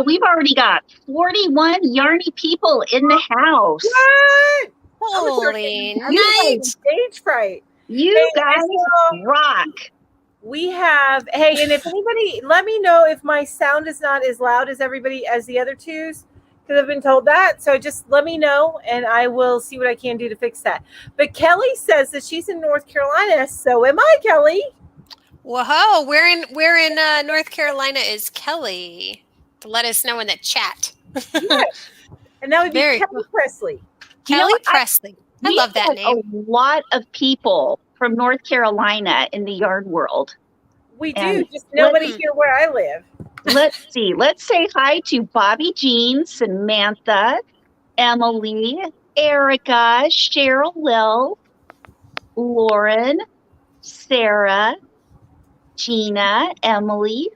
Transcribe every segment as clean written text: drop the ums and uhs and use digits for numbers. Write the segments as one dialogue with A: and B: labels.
A: we've already got 41 yarny people in the house.
B: What?
C: Holy
B: I'm
C: night.
B: stage fright.
A: You guys rock.
B: We have, hey, and if anybody, let me know if my sound is not as loud as the other two's, because I've been told that. So just let me know, and I will see what I can do to fix that. But Kelly says that she's in North Carolina. So am I, Kelly.
C: Whoa, where in North Carolina is Kelly? To let us know in the chat.
B: Yes. And that would be
C: Very
B: Kelly
C: cool.
B: Presley.
C: Kelly Presley. I love that name.
A: A lot of people from North Carolina in the yard world.
B: We do, just nobody here where I live.
A: Let's see. Let's say hi to Bobby Jean, Samantha, Emily, Erica, Cheryl Lil, Lauren, Sarah, Gina, Emily.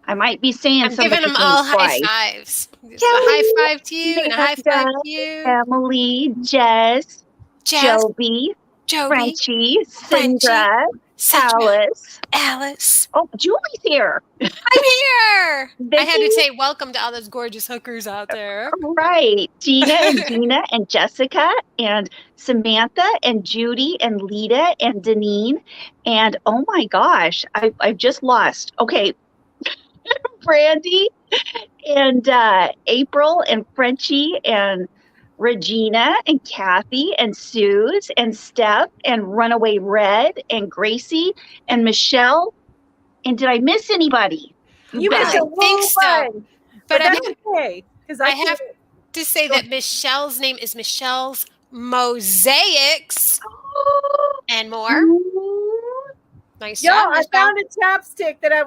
A: I might be saying
C: I'm giving them all high fives. A high five to you and a high five to you.
A: Emily, Jess, Joby, Frenchie, Sandra, Alice. Oh, Julie's here.
C: I'm here. I had to say welcome to all those gorgeous hookers out there.
A: Right. Gina and Gina and Jessica and Samantha and Judy and Lita and Deneen. And oh my gosh, I've just lost. Okay. Brandy and April and Frenchie and Regina and Kathy and Suze and Steph and Runaway Red and Gracie and Michelle. And did I miss anybody?
B: You missed a whole bunch. But that's okay. Because
C: I have to say that Michelle's name is Michelle's Mosaics and more. Nice job.
B: I found a chapstick that I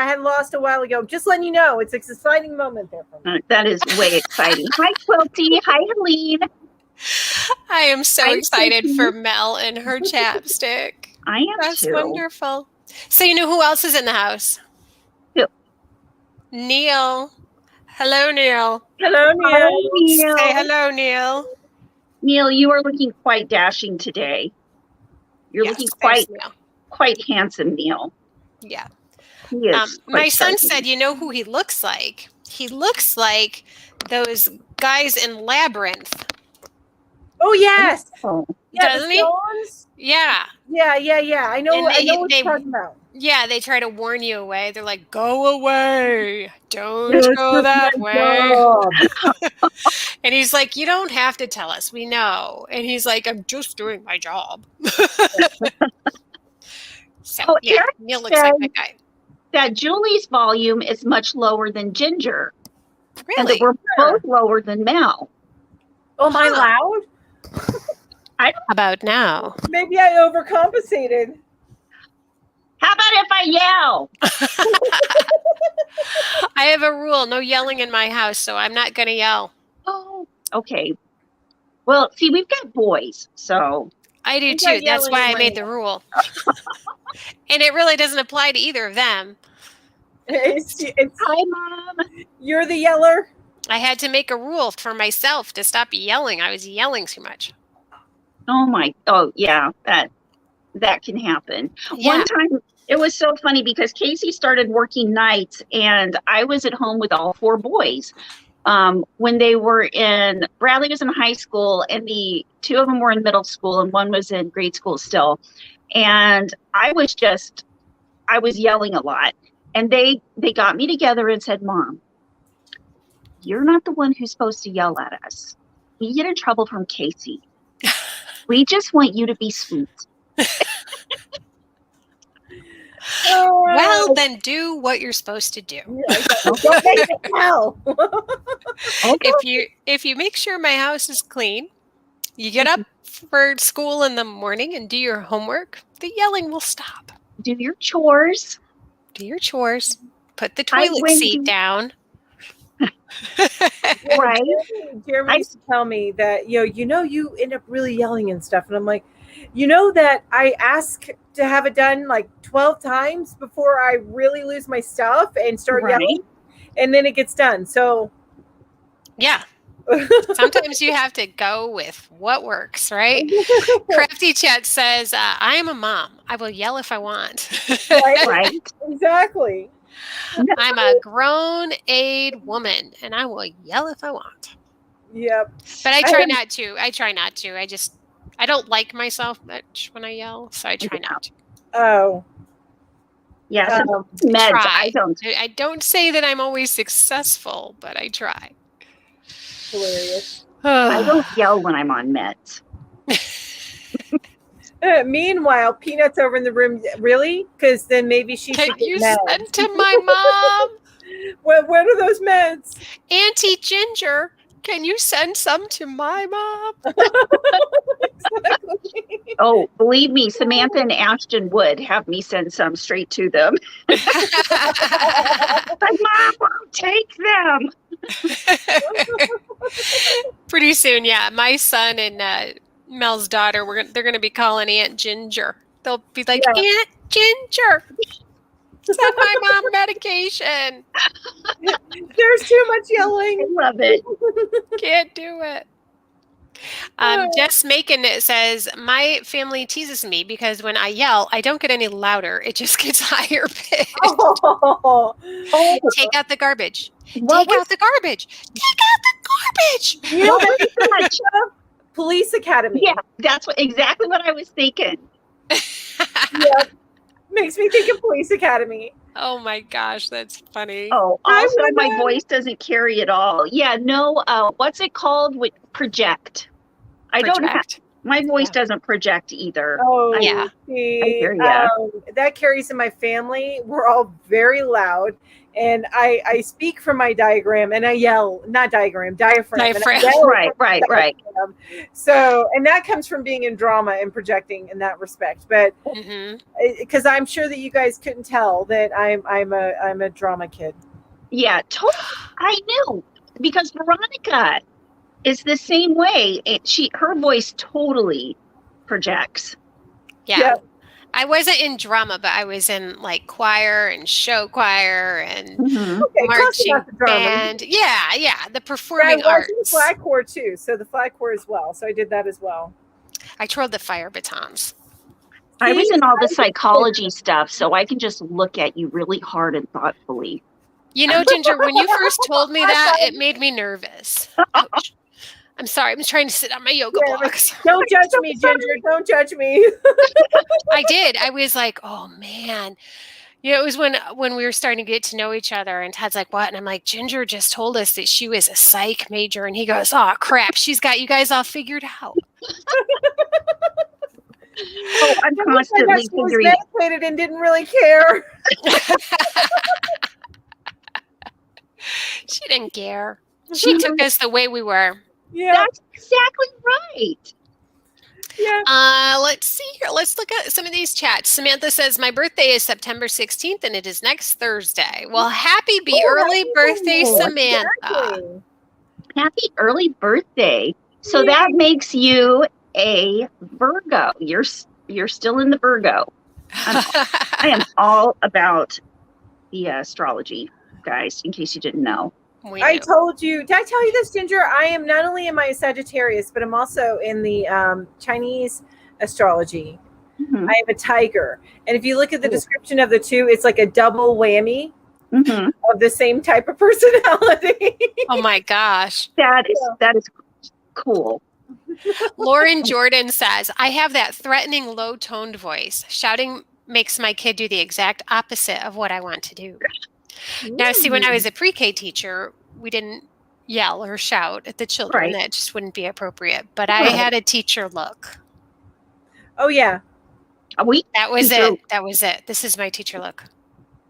B: had lost a while ago. Just letting you know, it's an exciting moment there for me.
A: That is way exciting. Hi, Quilty. Hi, Helene.
C: I am so excited for Mel and her chapstick.
A: I am
C: That's
A: too.
C: Wonderful. So you know who else is in the house?
A: Who?
C: Neil. Hello, Neil.
B: Hello, Neil.
A: Hi, Neil.
C: Say hello, Neil.
A: Neil, you are looking quite dashing today. You're looking quite handsome, Neil.
C: Yeah.
A: He is
C: my son said, you know who he looks like? He looks like those guys in Labyrinth.
B: Oh, yes.
A: Oh.
B: Yeah,
C: doesn't he? Yeah.
B: Yeah. I know what you're talking about.
C: Yeah, they try to warn you away. They're like, go away. Don't go that way. And he's like, you don't have to tell us. We know. And he's like, I'm just doing my job. So, yeah, Neil looks like that guy.
A: That Julie's volume is much lower than Ginger.
C: Really?
A: And that we're both lower than Mel.
B: Oh, am I loud?
C: How about now?
B: Maybe I overcompensated.
A: How about if I yell?
C: I have a rule, no yelling in my house, so I'm not going to yell.
A: Oh, okay. Well, see, we've got boys, so.
C: I do too. That's why I made the rule. And it really doesn't apply to either of them.
A: Hi, Mom.
B: You're the yeller?
C: I had to make a rule for myself to stop yelling. I was yelling too much.
A: Oh, yeah, that can happen.
C: Yeah.
A: One time, it was so funny because Casey started working nights and I was at home with all 4 boys. When they were Bradley was in high school and the 2 of them were in middle school and 1 was in grade school still. And I was yelling a lot. And they got me together and said, Mom, you're not the one who's supposed to yell at us. We get in trouble from Casey. We just want you to be sweet.
C: Well, then do what you're supposed to do. If you make sure my house is clean, you get up for school in the morning and do your homework, the yelling will stop.
A: Do your chores.
C: Put the toilet seat down.
B: Right. Jeremy used to tell me that, you end up really yelling and stuff. And I'm like, that I ask to have it done like 12 times before I really lose my stuff and start yelling. And then it gets done. So.
C: Yeah. Sometimes you have to go with what works, right? Crafty Chat says, I am a mom. I will yell if I want.
B: Right. Exactly.
C: I'm a grown aid woman, and I will yell if I want.
B: Yep.
C: But I try not to. I don't like myself much when I yell, so I try not to.
B: Oh.
A: Yeah, so meds,
C: Try.
A: I
C: I don't say that I'm always successful, but I try.
B: Hilarious.
A: don't yell when I'm on meds.
B: Meanwhile, Peanut's over in the room. Really? Because then maybe she
C: Can
B: should get
C: you
B: meds.
C: send to my mom?
B: What are those meds?
C: Auntie Ginger, can you send some to my mom?
B: Exactly.
A: Oh, believe me, Samantha and Ashton would have me send some straight to them. But Mom won't take them.
C: Pretty soon, yeah. My son and Mel's daughter, they're going to be calling Aunt Ginger. They'll be like,
B: Yeah.
C: Aunt Ginger, send my mom medication.
B: There's too much yelling.
A: I love it.
C: Can't do it. Jess Macon says, my family teases me because when I yell, I don't get any louder. It just gets higher pitched.
B: Oh.
C: Take out the garbage.
A: What
C: Take out the garbage. Take out the garbage.
B: You know
A: was
B: what?
A: that?
B: Police Academy.
A: Yeah, that's exactly what I was thinking.
B: Yep. Makes me think of Police Academy.
C: Oh my gosh, that's funny.
A: Oh,
B: I
A: also my
B: wouldn't.
A: voice doesn't carry at all. Yeah, no, what's it called? With project. I don't have,
C: Project.
A: my voice
C: Yeah.
A: doesn't project either.
B: Oh,
C: Yeah.
B: see,
A: I hear ya.
B: that carries in my family. We're all very loud, and I speak from my diaphragm, and I yell, not diaphragm. And I
C: Diaphragm.
B: yell
A: Right.
B: diaphragm. So, and that comes from being in drama and projecting in that respect. But because I'm sure that you guys couldn't tell that I'm a drama kid.
A: Yeah, totally. I knew because Veronica is the same way. Her voice totally projects.
C: Yeah.
B: Yep.
C: I wasn't in drama, but I was in like choir and show choir and
A: Mhm.
B: Okay, close
C: marching
B: enough to drama.
C: band. Yeah, the
B: I
C: performing
B: was in the
C: arts.
B: flag corps too, so the flag corps as well. So I did that as well.
C: I twirled the fire batons.
A: I was in all the psychology stuff, so I can just look at you really hard and thoughtfully.
C: You know, Ginger, when you first told me that, it made me nervous. Ouch. I'm sorry. I'm trying to sit on my yoga
B: Yeah,
C: blocks.
B: Don't judge me, Ginger. Don't judge me.
C: I did. I was like, oh man. You know, it was when we were starting to get to know each other, and Ted's like, what? And I'm like, Ginger just told us that she was a psych major, and he goes, oh crap, she's got you guys all figured out.
A: Oh, I'm constantly
B: She was
A: figuring.
B: medicated and didn't really care.
C: She didn't care. She took us the way we were.
B: Yeah,
A: That's exactly right.
B: yeah.
C: Let's see here. Let's look at some of these chats. Samantha says, my birthday is September 16th and it is next Thursday. Well, happy early birthday, Samantha.
B: Exactly.
A: Happy early birthday. So that makes you a Virgo. You're still in the Virgo. I am all about the astrology, guys, in case you didn't know.
B: I told you. Did I tell you this, Ginger? I am not only in my Sagittarius, but I'm also in the Chinese astrology.
A: Mhm.
B: I am a tiger. And if you look at the description of the two, it's like a double whammy
A: Mhm.
B: of the same type of personality.
C: Oh my gosh.
A: That is cool.
C: Lauren Jordan says, I have that threatening low toned voice. Shouting makes my kid do the exact opposite of what I want to do. Now, see, when I was a pre-K teacher, we didn't yell or shout at the children.
A: Right.
C: That just wouldn't be appropriate. But I had a teacher look.
B: Oh, yeah.
C: That was it. That was it. This is my teacher look.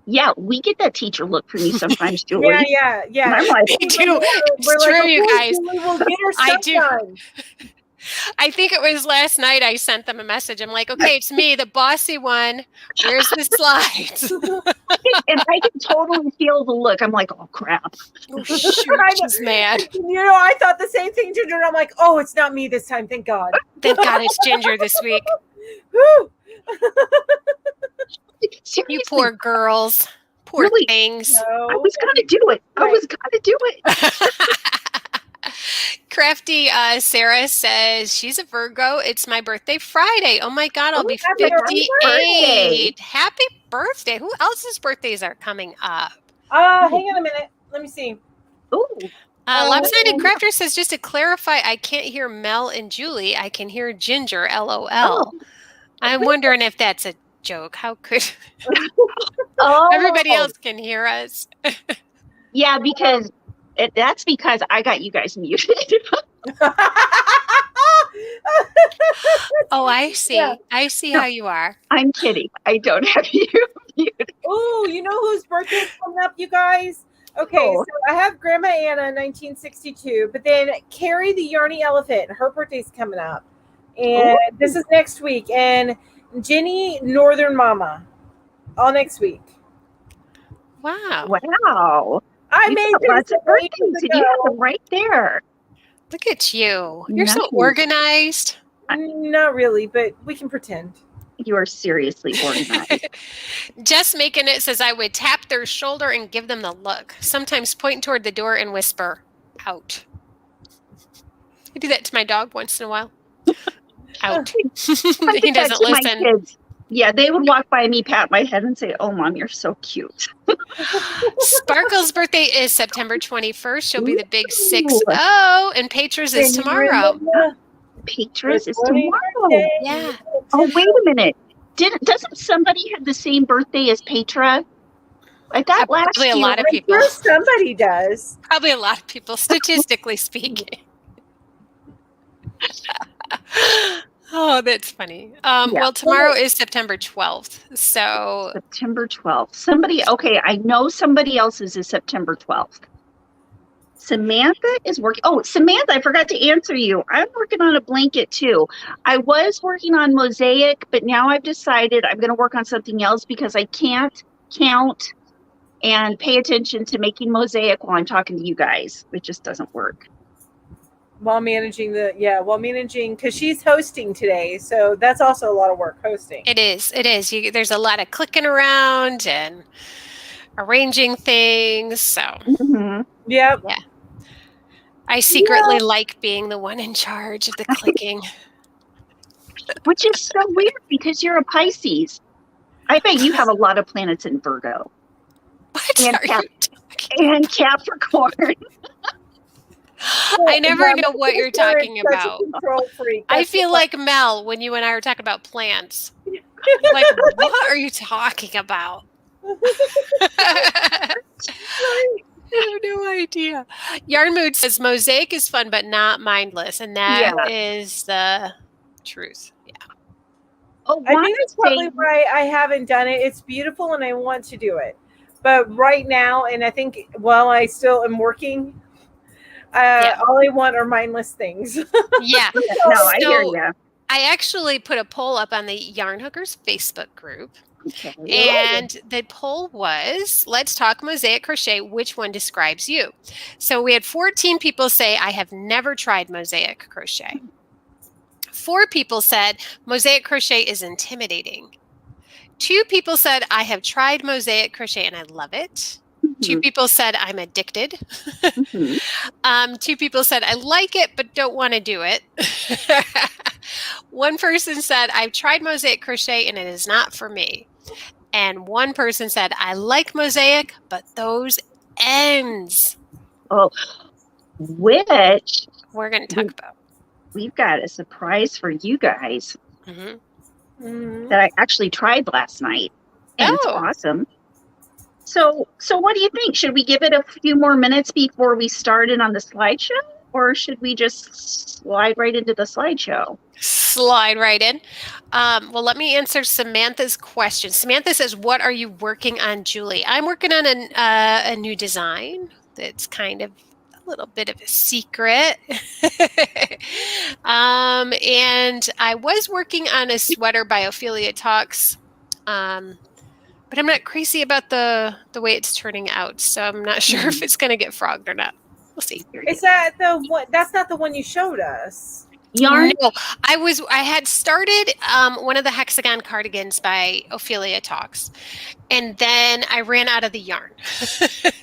A: Yeah, we get that teacher look from you sometimes, Julie.
B: Yeah.
A: And I'm like,
C: Me too. It's true, you guys.
B: We will get her
C: I
B: stuff
C: do.
B: done.
C: I think it was last night I sent them a message. I'm like, okay, it's me, the bossy one. Where's the slides?
A: and I can totally feel the look. I'm like, oh crap.
C: Oh, shoot, she's mad.
B: You know, I thought the same thing, Ginger. I'm like, oh, it's not me this time. Thank God.
C: Thank God it's Ginger this week.
B: Whew.
A: Seriously,
C: You poor girls. Poor
A: Really?
C: things.
A: I was gonna do it. I was gonna do it.
C: Crafty Sarah says she's a Virgo. It's my birthday Friday. Oh my God, I'll be
B: happy birthday.
C: 58. Happy birthday. Who else's birthdays are coming up?
B: Hang on a minute. Let me see.
A: Ooh.
C: Lopsided Crafter says, just to clarify, I can't hear Mel and Julie. I can hear Ginger, LOL.
A: Oh.
C: I'm wondering if that's a joke. How could
A: Oh.
C: everybody else can hear us?
A: Yeah, because that's because I got you guys muted.
C: Oh, I see.
B: Yeah.
C: I see how you are.
A: I'm kidding. I don't have you muted.
B: Oh, you know whose birthday's coming up, you guys? Okay,
A: Oh.
B: so I have Grandma Anna, 1962, but then Carrie the Yarny Elephant, her birthday's coming up. And this is next week. And Jenny Northern Mama, all next week.
C: Wow.
A: Wow.
B: I
A: You
B: made
A: got
B: this
A: lots of birthdays,
B: ages
A: and you have them right there.
C: Look at you. You're so
A: Nice.
C: organized.
B: Not really, but we can pretend.
A: You are seriously organized.
C: Just Making It says, I would tap their shoulder and give them the look. Sometimes point toward the door and whisper, out. I do that to my dog once in a while. Out.
A: I
C: He
A: did that
C: doesn't
A: to my
C: listen.
A: kids. Yeah, they would walk by me, pat my head, and say, "Oh, Mom, you're so cute."
C: Sparkle's birthday is September 21st. She'll be the big
A: Ooh.
C: 6-0, and Petra's is tomorrow.
A: Petra's is
B: Morning
A: tomorrow.
B: birthday.
C: Yeah.
A: Oh, wait a minute. Doesn't somebody have the same birthday as Petra? I thought last
C: Probably a
A: year.
C: lot of
B: I'm
C: people.
B: sure somebody does.
C: Probably a lot of people, statistically speaking. Oh, that's funny. Well, tomorrow is September 12th. So
A: September 12th. Somebody, okay, I know somebody else's is September 12th. Samantha is working. Oh, Samantha, I forgot to answer you. I'm working on a blanket too. I was working on mosaic, but now I've decided I'm going to work on something else because I can't count and pay attention to making mosaic while I'm talking to you guys. It just doesn't work.
B: While managing because she's hosting today, so that's also a lot of work hosting.
C: it is. There's a lot of clicking around and arranging things. So
A: Mm-hmm.
B: Yep.
C: I secretly like being the one in charge of the clicking.
A: Which is so weird because you're a Pisces. I bet you have a lot of planets in Virgo
C: What
A: And
C: are you talking?
A: and Capricorn.
C: I never know what you're talking
B: Such a
C: about.
B: control freak.
C: I
B: That's
C: feel like Mel when you and I were talking about plants. Like, what are you talking about? I have no idea. Yarn Mood says mosaic is fun but not mindless, and that is the truth. Yeah.
A: Oh,
B: I think that's probably why I haven't done it. It's beautiful and I want to do it. But right now, and I think while I still am working, all I want are mindless things.
C: Yeah.
A: No, I hear you.
C: I actually put a poll up on the Yarn Hookers Facebook group.
A: Okay.
C: And the poll was, let's talk mosaic crochet. Which one describes you? So we had 14 people say, I have never tried mosaic crochet. 4 people said, mosaic crochet is intimidating. 2 people said, I have tried mosaic crochet and I love it. 2 people said, I'm addicted. 2 people said, I like it, but don't want to do it. 1 person said, I've tried mosaic crochet and it is not for me. And 1 person said, I like mosaic, but those ends.
A: Oh, which
C: we're going to talk about.
A: We've got a surprise for you guys
C: Mm-hmm.
A: that I actually tried last night. And it's awesome. So what do you think? Should we give it a few more minutes before we start in on the slideshow? Or should we just slide right into the slideshow?
C: Slide right in. Well, let me answer Samantha's question. Samantha says, what are you working on, Julie? I'm working on a new design that's kind of a little bit of a secret. And I was working on a sweater by Ophelia Talks. But I'm not crazy about the way it's turning out. So I'm not sure if it's going to get frogged or not. We'll see.
B: Is that the one? That's not the one you showed us.
A: yarn?
C: No, I had started one of the hexagon cardigans by Ophelia Talks, and then I ran out of the yarn.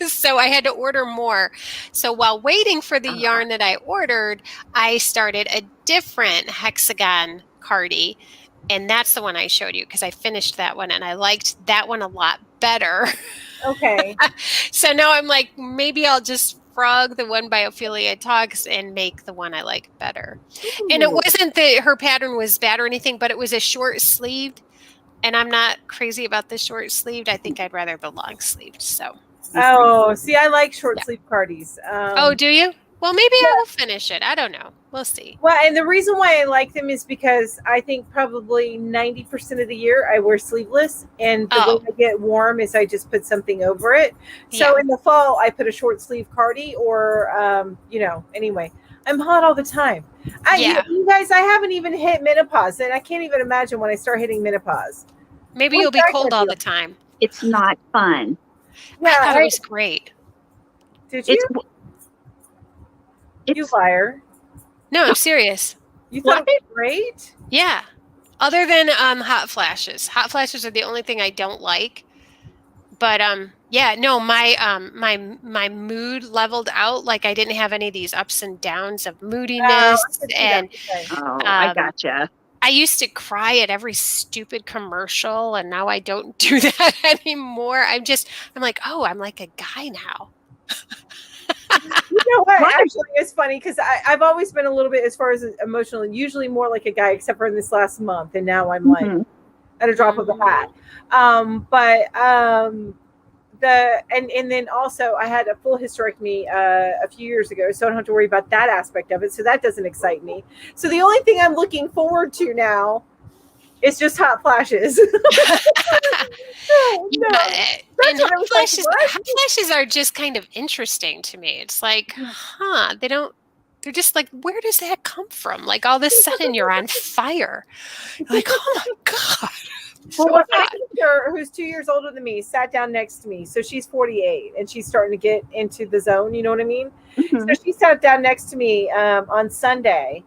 C: So I had to order more. So while waiting for the yarn that I ordered, I started a different hexagon cardi, and that's the one I showed you because I finished that one and I liked that one a lot better.
B: Okay.
C: So now I'm like, maybe I'll just frog the one by Ophelia Talks and make the one I like better. And it wasn't that her pattern was bad or anything, but it was a short sleeved. And I'm not crazy about the short sleeved. I think I'd rather the long sleeved. So.
B: Oh, see, I like short sleeve cardies.
C: Oh, do you? Well, maybe I will finish it. I don't know. We'll see.
B: Well, and the reason why I like them is because I think probably 90% of the year I wear sleeveless, and the way I get warm is I just put something over it. So in the fall, I put a short sleeve cardi, or anyway, I'm hot all the time. You guys, I haven't even hit menopause, and I can't even imagine when I start hitting menopause.
C: Maybe you'll be cold all the time.
A: It's not fun.
C: Yeah, I thought it was great.
B: Did you? You liar.
C: No, I'm serious.
B: You thought it was great?
C: Yeah. Other than hot flashes. Hot flashes are the only thing I don't like. But my mood leveled out. Like I didn't have any of these ups and downs of moodiness.
A: I gotcha.
C: I used to cry at every stupid commercial, and now I don't do that anymore. I'm like, oh, I'm like a guy now.
B: You know what? Actually, it's funny because I've always been a little bit, as far as emotional, and usually more like a guy, except for in this last month, and now I'm like at a drop of a hat. And then also I had a full hysterectomy a few years ago, so I don't have to worry about that aspect of it. So that doesn't excite me. So the only thing I'm looking forward to now is just hot flashes.
C: And hot flashes are just kind of interesting to me. It's like, they're just like, where does that come from? Like all of a sudden you're on fire. Like, oh my God.
B: Well, my sister, who's 2 years older than me, sat down next to me. So she's 48 and she's starting to get into the zone. You know what I mean? So she sat down next to me on Sunday.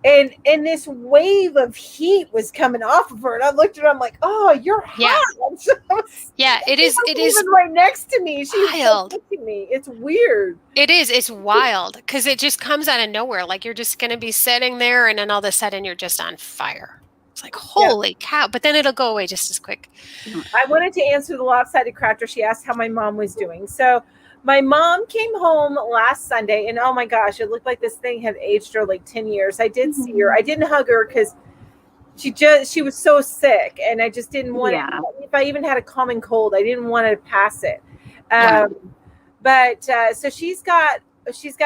B: And this wave of heat was coming off of her, and I looked at her. I'm like, "Oh, you're hot."
C: Yeah, it is. It is
B: even right next to me. She's
C: wild.
B: Me. It's weird.
C: It is. It's wild because it just comes out of nowhere. Like you're just going to be sitting there, and then all of a sudden you're just on fire. It's like, holy cow! But then it'll go away just as quick.
B: I wanted to answer the lopsided crafter. She asked how my mom was doing. So my mom came home last Sunday, and oh my gosh, it looked like this thing had aged her like 10 years. I did see her. I didn't hug her because she was so sick, and I just didn't want to. If I even had a common cold, I didn't want to pass it. So she's got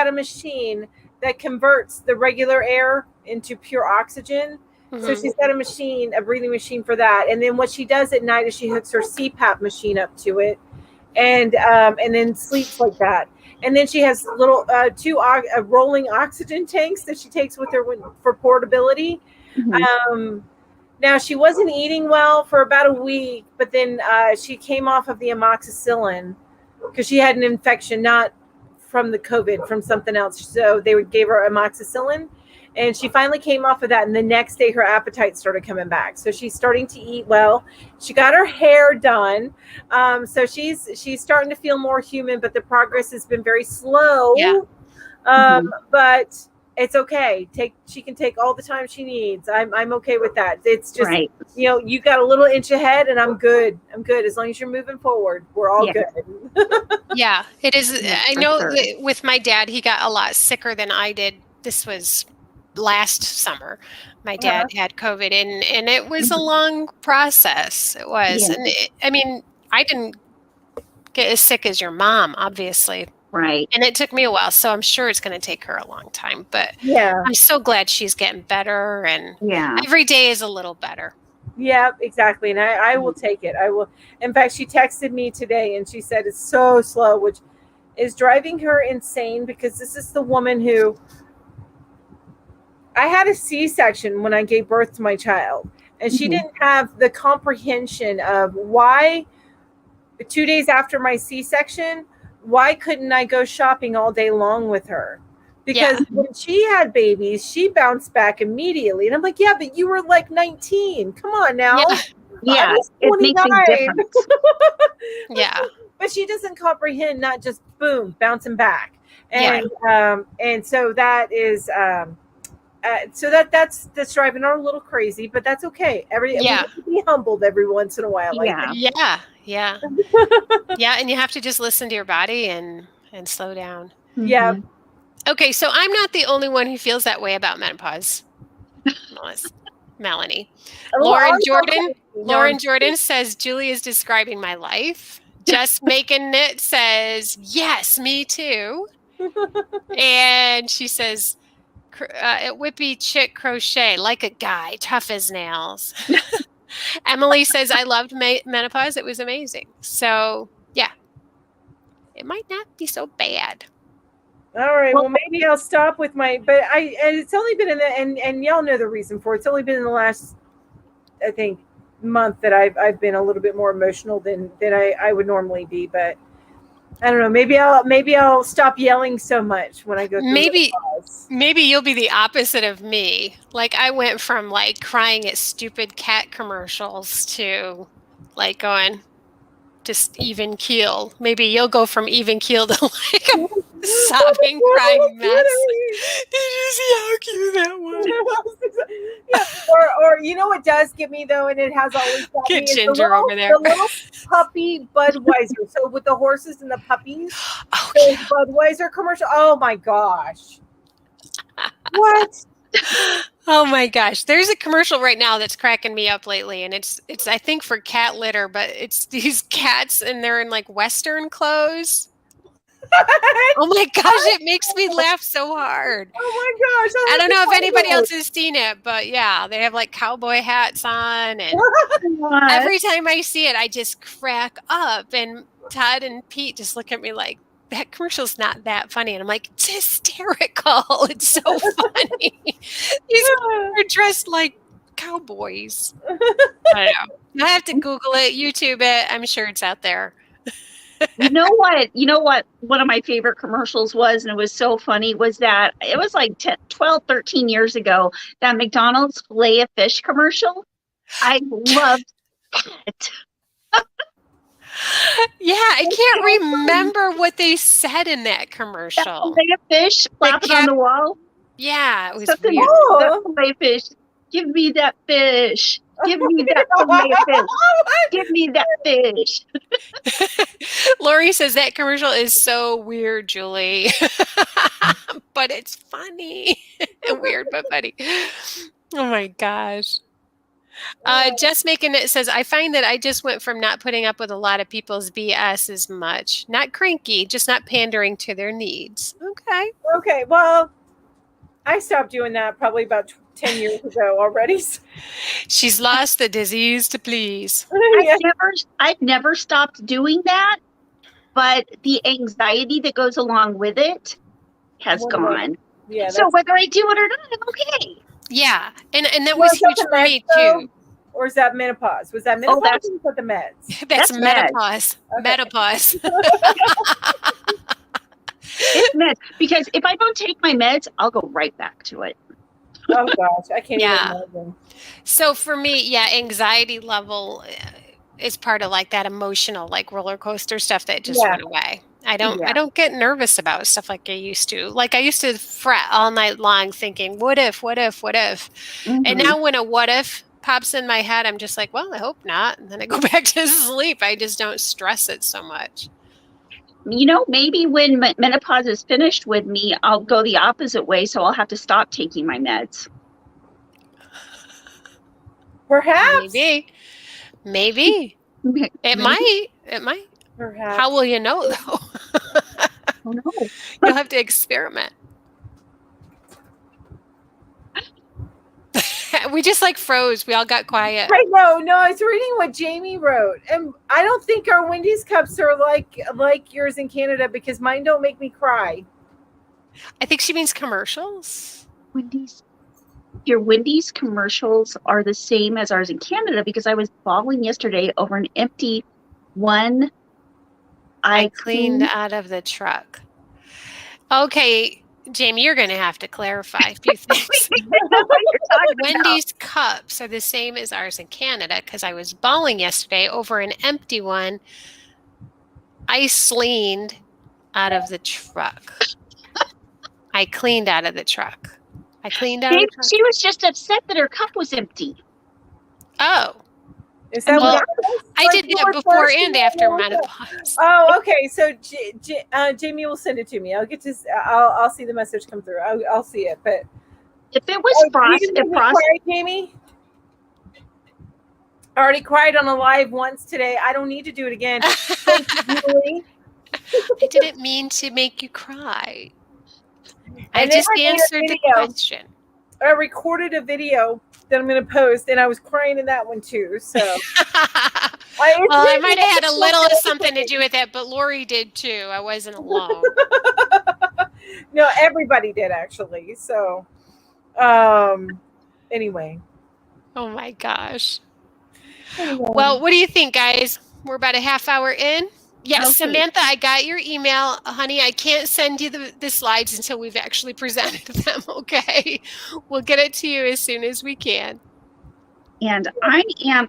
B: a machine that converts the regular air into pure oxygen. So she's got a breathing machine for that. And then what she does at night is she hooks her CPAP machine up to it. And then sleeps like that. And then she has little two rolling oxygen tanks that she takes with her for portability. Now she wasn't eating well for about a week, but then she came off of the amoxicillin because she had an infection, not from the COVID, from something else. So they gave her amoxicillin. And she finally came off of that. And the next day her appetite started coming back. So she's starting to eat well. She got her hair done. So she's starting to feel more human, but the progress has been very slow. But it's okay. She can take all the time she needs. I'm okay with that. It's just, you got a little inch ahead, and I'm good. As long as you're moving forward, we're all good.
C: Yeah, it is. I know that with my dad, he got a lot sicker than I did. This was last summer. My dad had COVID, and it was a long process. It was. And I didn't get as sick as your mom, obviously.
A: Right.
C: And it took me a while, so I'm sure it's going to take her a long time. But I'm so glad she's getting better, and every day is a little better.
B: Yeah, exactly. And I will take it. I will. In fact, she texted me today, and she said it's so slow, which is driving her insane, because this is the woman who, I had a C-section when I gave birth to my child, and she didn't have the comprehension of why 2 days after my C-section, why couldn't I go shopping all day long with her? Because when she had babies, she bounced back immediately. And I'm like, yeah, but you were like 19. Come on now.
A: Yeah, it makes a difference.
C: Yeah.
B: But she doesn't comprehend not just boom, bouncing back. And so that is so that's driving her a little crazy, but that's okay. We have to be humbled every once in a while.
C: Yeah. And you have to just listen to your body and slow down.
B: Yeah.
C: Okay, so I'm not the only one who feels that way about menopause. Melanie. Lauren Jordan says, Julie is describing my life. Just Making Knit says, yes, me too. And she says, Whippy Chick Crochet, like a guy, tough as nails. Emily says, I loved menopause. It was amazing. So, yeah, it might not be so bad.
B: All right. Well, maybe I'll stop with and it's only been and y'all know the reason for it. It's only been in the last, I think, month that I've been a little bit more emotional than I would normally be. But I don't know. Maybe I'll stop yelling so much when I go through
C: maybe you'll be the opposite of me. Like I went from like crying at stupid cat commercials to like going just even keel. Maybe you'll go from even keel to like a sobbing, crying mess. Did you see how cute that was?
B: Yeah. Or you know what does get me though, and it has always got
C: Get
B: me,
C: Ginger over there.
B: The little puppy Budweiser. So with the horses and the puppies, Budweiser commercial. Oh my gosh! What?
C: Oh my gosh. There's a commercial right now that's cracking me up lately. And it's I think for cat litter, but it's these cats and they're in like Western clothes. Oh my gosh, it makes me laugh so hard.
B: Oh my gosh.
C: I don't know if anybody else has seen it, but yeah, they have like cowboy hats on. And every time I see it, I just crack up. And Todd and Pete just look at me like, that commercial's not that funny. And I'm like, it's hysterical. It's so funny. These people are dressed like cowboys. I don't know. I have to Google it, YouTube it. I'm sure it's out there.
A: You know what one of my favorite commercials was, and it was so funny, was that it was like 12, 13 years ago, that McDonald's Filet-O-Fish commercial. I loved it.
C: Yeah, I can't remember what they said in that commercial.
A: Filet-O-Fish flapping on the wall.
C: Yeah, it was
A: Something
C: weird.
A: Filet-O-Fish. Give me that fish. Give me that Filet-O-Fish. Give me that fish.
C: Lori says that commercial is so weird, Julie. But it's funny. Weird but funny. Oh my gosh. Just Making It says, I find that I just went from not putting up with a lot of people's BS as much. Not cranky, just not pandering to their needs.
B: Okay. Well, I stopped doing that probably about 10 years ago already.
C: She's lost the disease to please.
A: I've never stopped doing that, but the anxiety that goes along with it has gone. Yeah. So whether I do it or not, I'm okay.
C: Yeah, and that was huge for me too.
B: Or is that menopause? Was that menopause? Oh, or the meds?
C: That's menopause. Okay. Menopause.
A: It's meds, because if I don't take my meds, I'll go right back to it.
B: Oh gosh, I can't even imagine.
C: So for me, anxiety level is part of like that emotional, like roller coaster stuff that just went away. I don't get nervous about stuff like I used to. Like I used to fret all night long thinking, what if? Mm-hmm. And now when a what if pops in my head, I'm just like, well, I hope not. And then I go back to sleep. I just don't stress it so much.
A: Maybe when menopause is finished with me, I'll go the opposite way. So I'll have to stop taking my meds.
B: Perhaps.
C: Maybe. It might.
B: Perhaps.
C: How will you know, though?
A: Oh, no.
C: You'll have to experiment. We just like froze. We all got quiet.
B: I know. No, I was reading what Jamie wrote, and I don't think our Wendy's cups are like yours in Canada, because mine don't make me cry.
C: I think she means commercials.
A: Your Wendy's commercials are the same as ours in Canada, because I was bawling yesterday over an empty one I
C: cleaned out of the truck. Okay. Jamie, you're going to have to clarify a few things.
A: I know what you're talking about.
C: Wendy's cups are the same as ours in Canada because I was bawling yesterday over an empty one I cleaned out of the truck. I cleaned out of the truck.
A: She was just upset that her cup was empty.
C: Oh.
B: Is that
C: Well,
B: what happens?
C: I did that before and after menopause.
B: Oh, okay. So Jamie will send it to me. I'll see the message come through. I'll see it. But
A: If it was frost,
B: cry, Jamie. I already cried on a live once today. I don't need to do it again. Thank you, Julie.
C: I didn't mean to make you cry. I just answered the question.
B: I recorded a video that I'm going to post, and I was crying in that one too. So,
C: I might have had a little of something to do with it, but Lori did too. I wasn't alone.
B: No, everybody did actually. So, anyway.
C: Oh my gosh.
B: Anyway.
C: Well, what do you think, guys? We're about a half hour in. Yes,
A: Okay.
C: Samantha, I got your email. Honey, I can't send you the slides until we've actually presented them, okay? We'll get it to you as soon as we can.
A: And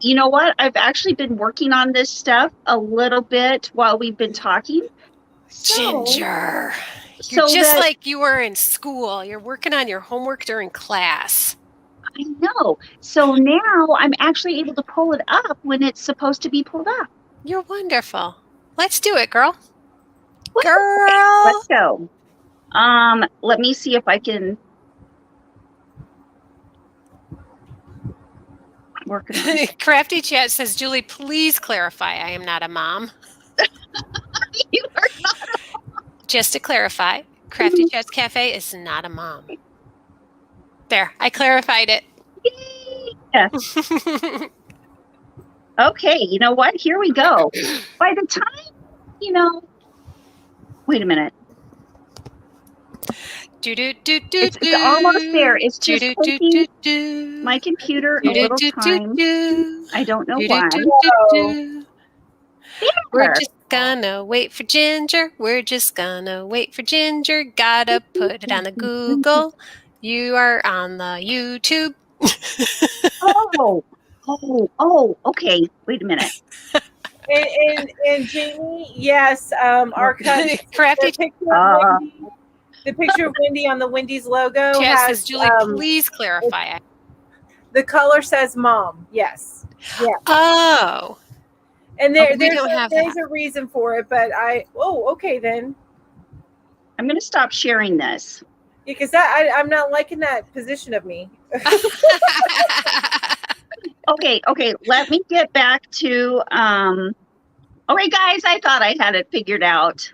A: you know what? I've actually been working on this stuff a little bit while we've been talking.
C: Ginger. You're just like you were in school. You're working on your homework during class.
A: I know. So now I'm actually able to pull it up when it's supposed to be pulled up.
C: You're wonderful. Let's do it, girl.
A: Let's go. Let me see if I can work it on.
C: Crafty Chat says, Julie, please clarify I am not a mom.
A: You are not a mom.
C: Just to clarify, Crafty Chat's Cafe is not a mom. There, I clarified it.
A: Yeah. Okay, you know what? Here we go. By the time, wait a minute.
C: It's
A: almost there. It's just taking my computer a little time. I don't know why.
C: We're just gonna wait for Ginger. Gotta put it on the Google. You are on the YouTube.
B: Oh,
A: okay. Wait a minute.
B: And Jamie, yes, our
C: Crafty
B: the picture of Wendy on the Wendy's logo
C: says, Julie, please clarify it.
B: The color says mom. Yes. Yeah.
C: Oh.
B: And there's
C: a
B: reason for it, but okay then.
A: I'm going to stop sharing this.
B: Because I'm not liking that position of me.
A: Okay. Let me get back to, all right, guys, I thought I had it figured out.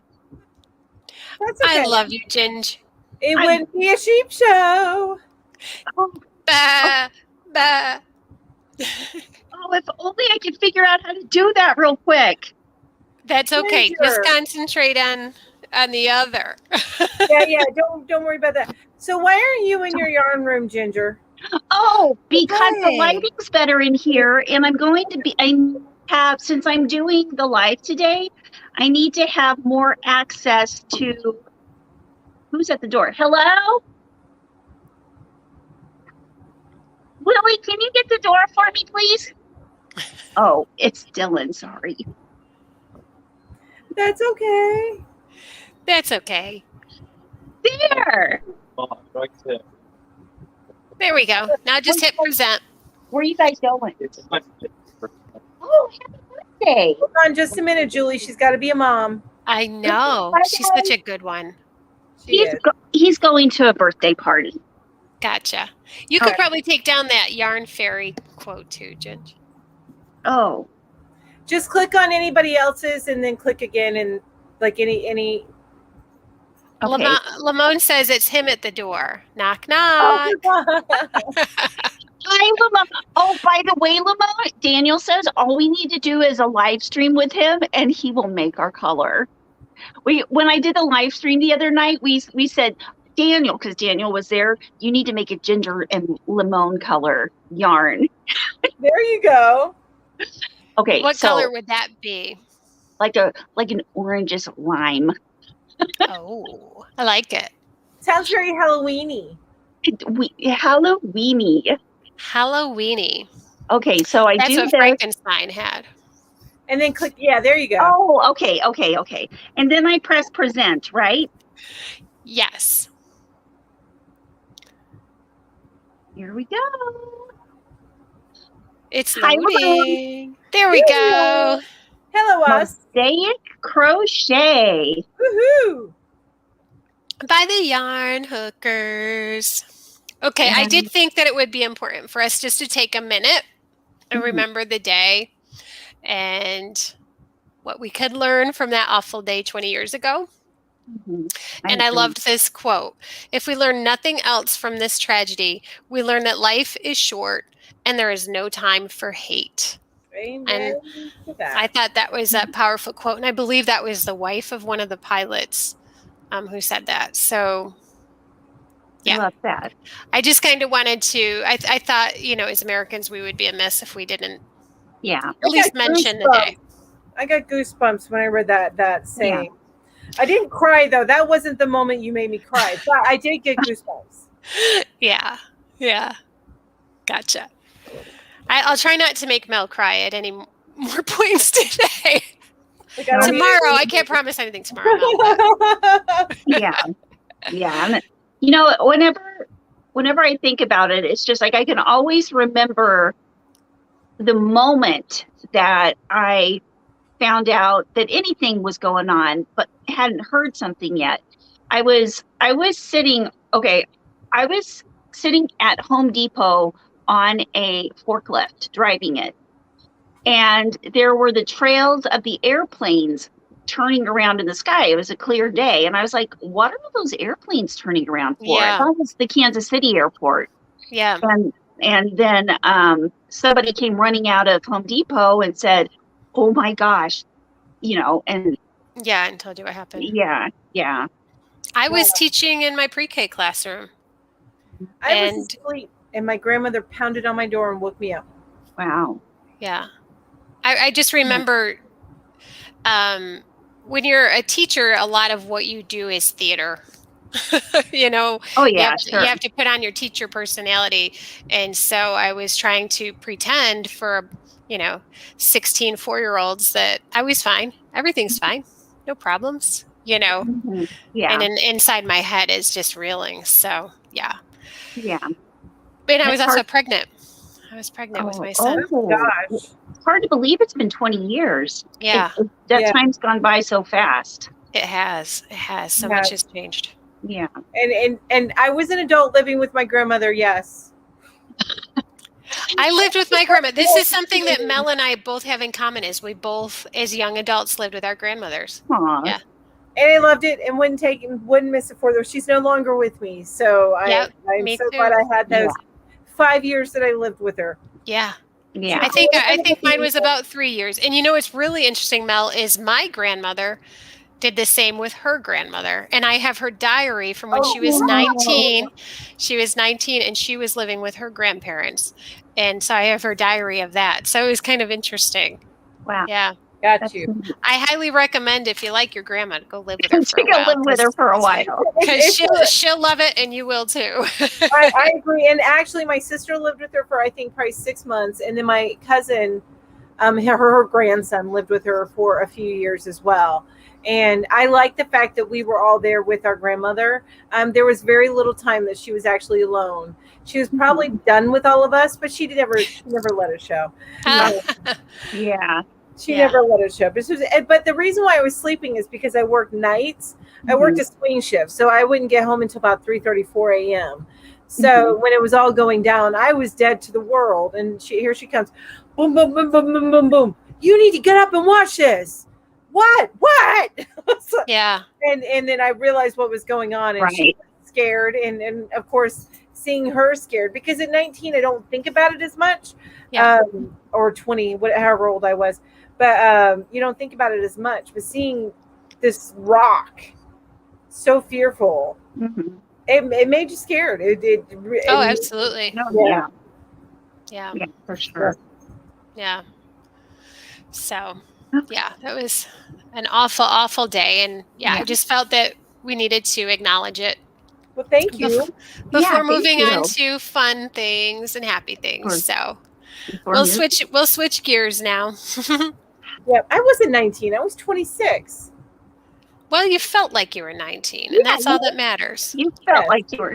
B: That's okay.
C: I love you, Ginge.
B: It wouldn't be a sheep show.
C: Bah.
A: Oh, if only I could figure out how to do that real quick.
C: That's okay.
B: Ginger.
C: Just concentrate on the other.
B: Yeah. Don't worry about that. So why aren't you in your yarn room, Ginger?
A: Oh, because the lighting's better in here, and since I'm doing the live today, I need to have more access to who's at the door. Hello? Willie, can you get the door for me, please? Oh, it's Dylan, sorry.
B: That's okay.
A: There.
C: There we go. Now just hit present.
A: Where are you guys going? Oh, happy birthday.
B: Hold on just a minute, Julie. She's got to be a mom.
C: I know. She's such a good one.
A: He's going to a birthday party.
C: Gotcha. You could probably take down that Yarn Fairy quote too, Ginge.
A: Oh.
B: Just click on anybody else's and then click again and like any.
A: Okay.
C: Lamone says it's him at the door. Knock, knock.
A: Hi, Lamone. Oh, by the way, Lamone, Daniel says all we need to do is a live stream with him and he will make our color. When I did the live stream the other night, we said, Daniel, because Daniel was there, you need to make a ginger and lemon color yarn.
B: There you go.
A: Okay.
C: What color would that be?
A: Like an orangish lime.
C: Oh, I like it.
B: Sounds very Halloweeny.
A: Halloweeny.
C: Halloweeny.
A: Okay, so I
C: That's
A: do
C: what
A: this.
C: Frankenstein had.
B: And then click, yeah, there you go.
A: Oh, okay. And then I press present, right?
C: Yes.
A: Here we go.
C: It's
A: Hi,
C: loading. There we go.
B: Hello, us.
A: MOSAIC Crochet.
B: Woohoo!
C: By the yarn hookers. Okay, I did think that it would be important for us just to take a minute and remember the day and what we could learn from that awful day 20 years ago. And I loved this quote. If we learn nothing else from this tragedy, we learn that life is short and there is no time for hate.
B: Amen to that.
C: I thought that was a powerful quote. And I believe that was the wife of one of the pilots who said that. So, yeah.
A: I love that.
C: I just kind of wanted to, I thought, as Americans, we would be amiss if we didn't at least mention the day.
B: I got goosebumps when I read that saying. Yeah. I didn't cry, though. That wasn't the moment you made me cry. But I did get goosebumps.
C: Yeah. Gotcha. I'll try not to make Mel cry at any more points today. Tomorrow, I can't promise anything tomorrow.
A: Yeah. Whenever I think about it, it's just like I can always remember the moment that I found out that anything was going on, but hadn't heard something yet. I was sitting at Home Depot on a forklift driving it. And there were the trails of the airplanes turning around in the sky. It was a clear day. And I was like, what are those airplanes turning around for?
C: Yeah.
A: I thought it was the Kansas City airport.
C: Yeah.
A: And then somebody came running out of Home Depot and said, oh my gosh, and
C: yeah, and told you what happened.
A: Yeah.
C: I was teaching in my pre-K classroom.
B: I was asleep, and my grandmother pounded on my door and woke me up.
A: Wow.
C: Yeah. I just remember when you're a teacher, a lot of what you do is theater.
A: Oh, yeah,
C: you have to put on your teacher personality. And so I was trying to pretend for 16 4-year-olds that I was fine. Everything's fine. No problems, Yeah. And inside my head is just reeling. So, yeah.
A: Yeah.
C: And I was also pregnant. I was pregnant with my son.
B: Oh, gosh.
A: It's hard to believe it's been 20 years.
C: Yeah.
A: Time's gone by so fast.
C: It has. So much has changed.
A: Yeah.
B: And I was an adult living with my grandmother, yes.
C: I lived with my grandma. This is something that Mel and I both have in common is we both, as young adults, lived with our grandmothers.
A: Aww.
C: Yeah.
B: And I loved it and wouldn't miss it for them. She's no longer with me. So I'm so glad I had those 5 years that I lived with her.
C: Yeah.
A: Yeah.
C: I think mine was about 3 years. And what's really interesting, Mel, is my grandmother did the same with her grandmother. And I have her diary from when she was 19. She was 19 and she was living with her grandparents. And so I have her diary of that. So it was kind of interesting.
A: Wow.
C: Yeah.
B: Got you.
C: I highly recommend if you like your grandma to go live with her for a while.
A: Live with her for a while.
C: Because she'll love it and you will too.
B: I agree. And actually my sister lived with her for I think probably 6 months. And then my cousin, her grandson lived with her for a few years as well. And I like the fact that we were all there with our grandmother. There was very little time that she was actually alone. She was probably done with all of us, but she never let us show.
A: Yeah.
B: She never let us show. But the reason why I was sleeping is because I worked nights. I worked a swing shift, so I wouldn't get home until about 3:34 a.m. So when it was all going down, I was dead to the world. And here she comes. Boom, boom, boom, boom, boom, boom, boom. You need to get up and watch this. What?
C: Yeah.
B: And then I realized what was going on, and she was scared. And of course, seeing her scared, because at 19, I don't think about it as much.
C: Yeah.
B: Or 20, however old I was. But you don't think about it as much. But seeing this rock, so fearful, it made you scared.
C: Absolutely.
A: Yeah, for sure.
C: Yeah. So, yeah, that was an awful, awful day. And I just felt that we needed to acknowledge it
B: Well, thank you.
C: Before
A: thank
C: moving
A: you.
C: on to fun things and happy things. So
A: Before
C: we'll
A: moving-
C: switch gears now.
B: Yeah, I wasn't 19. I was 26.
C: Well, you felt like you were 19, and
A: Yeah,
C: that's all that matters.
A: You felt
B: Yes.
A: like you were.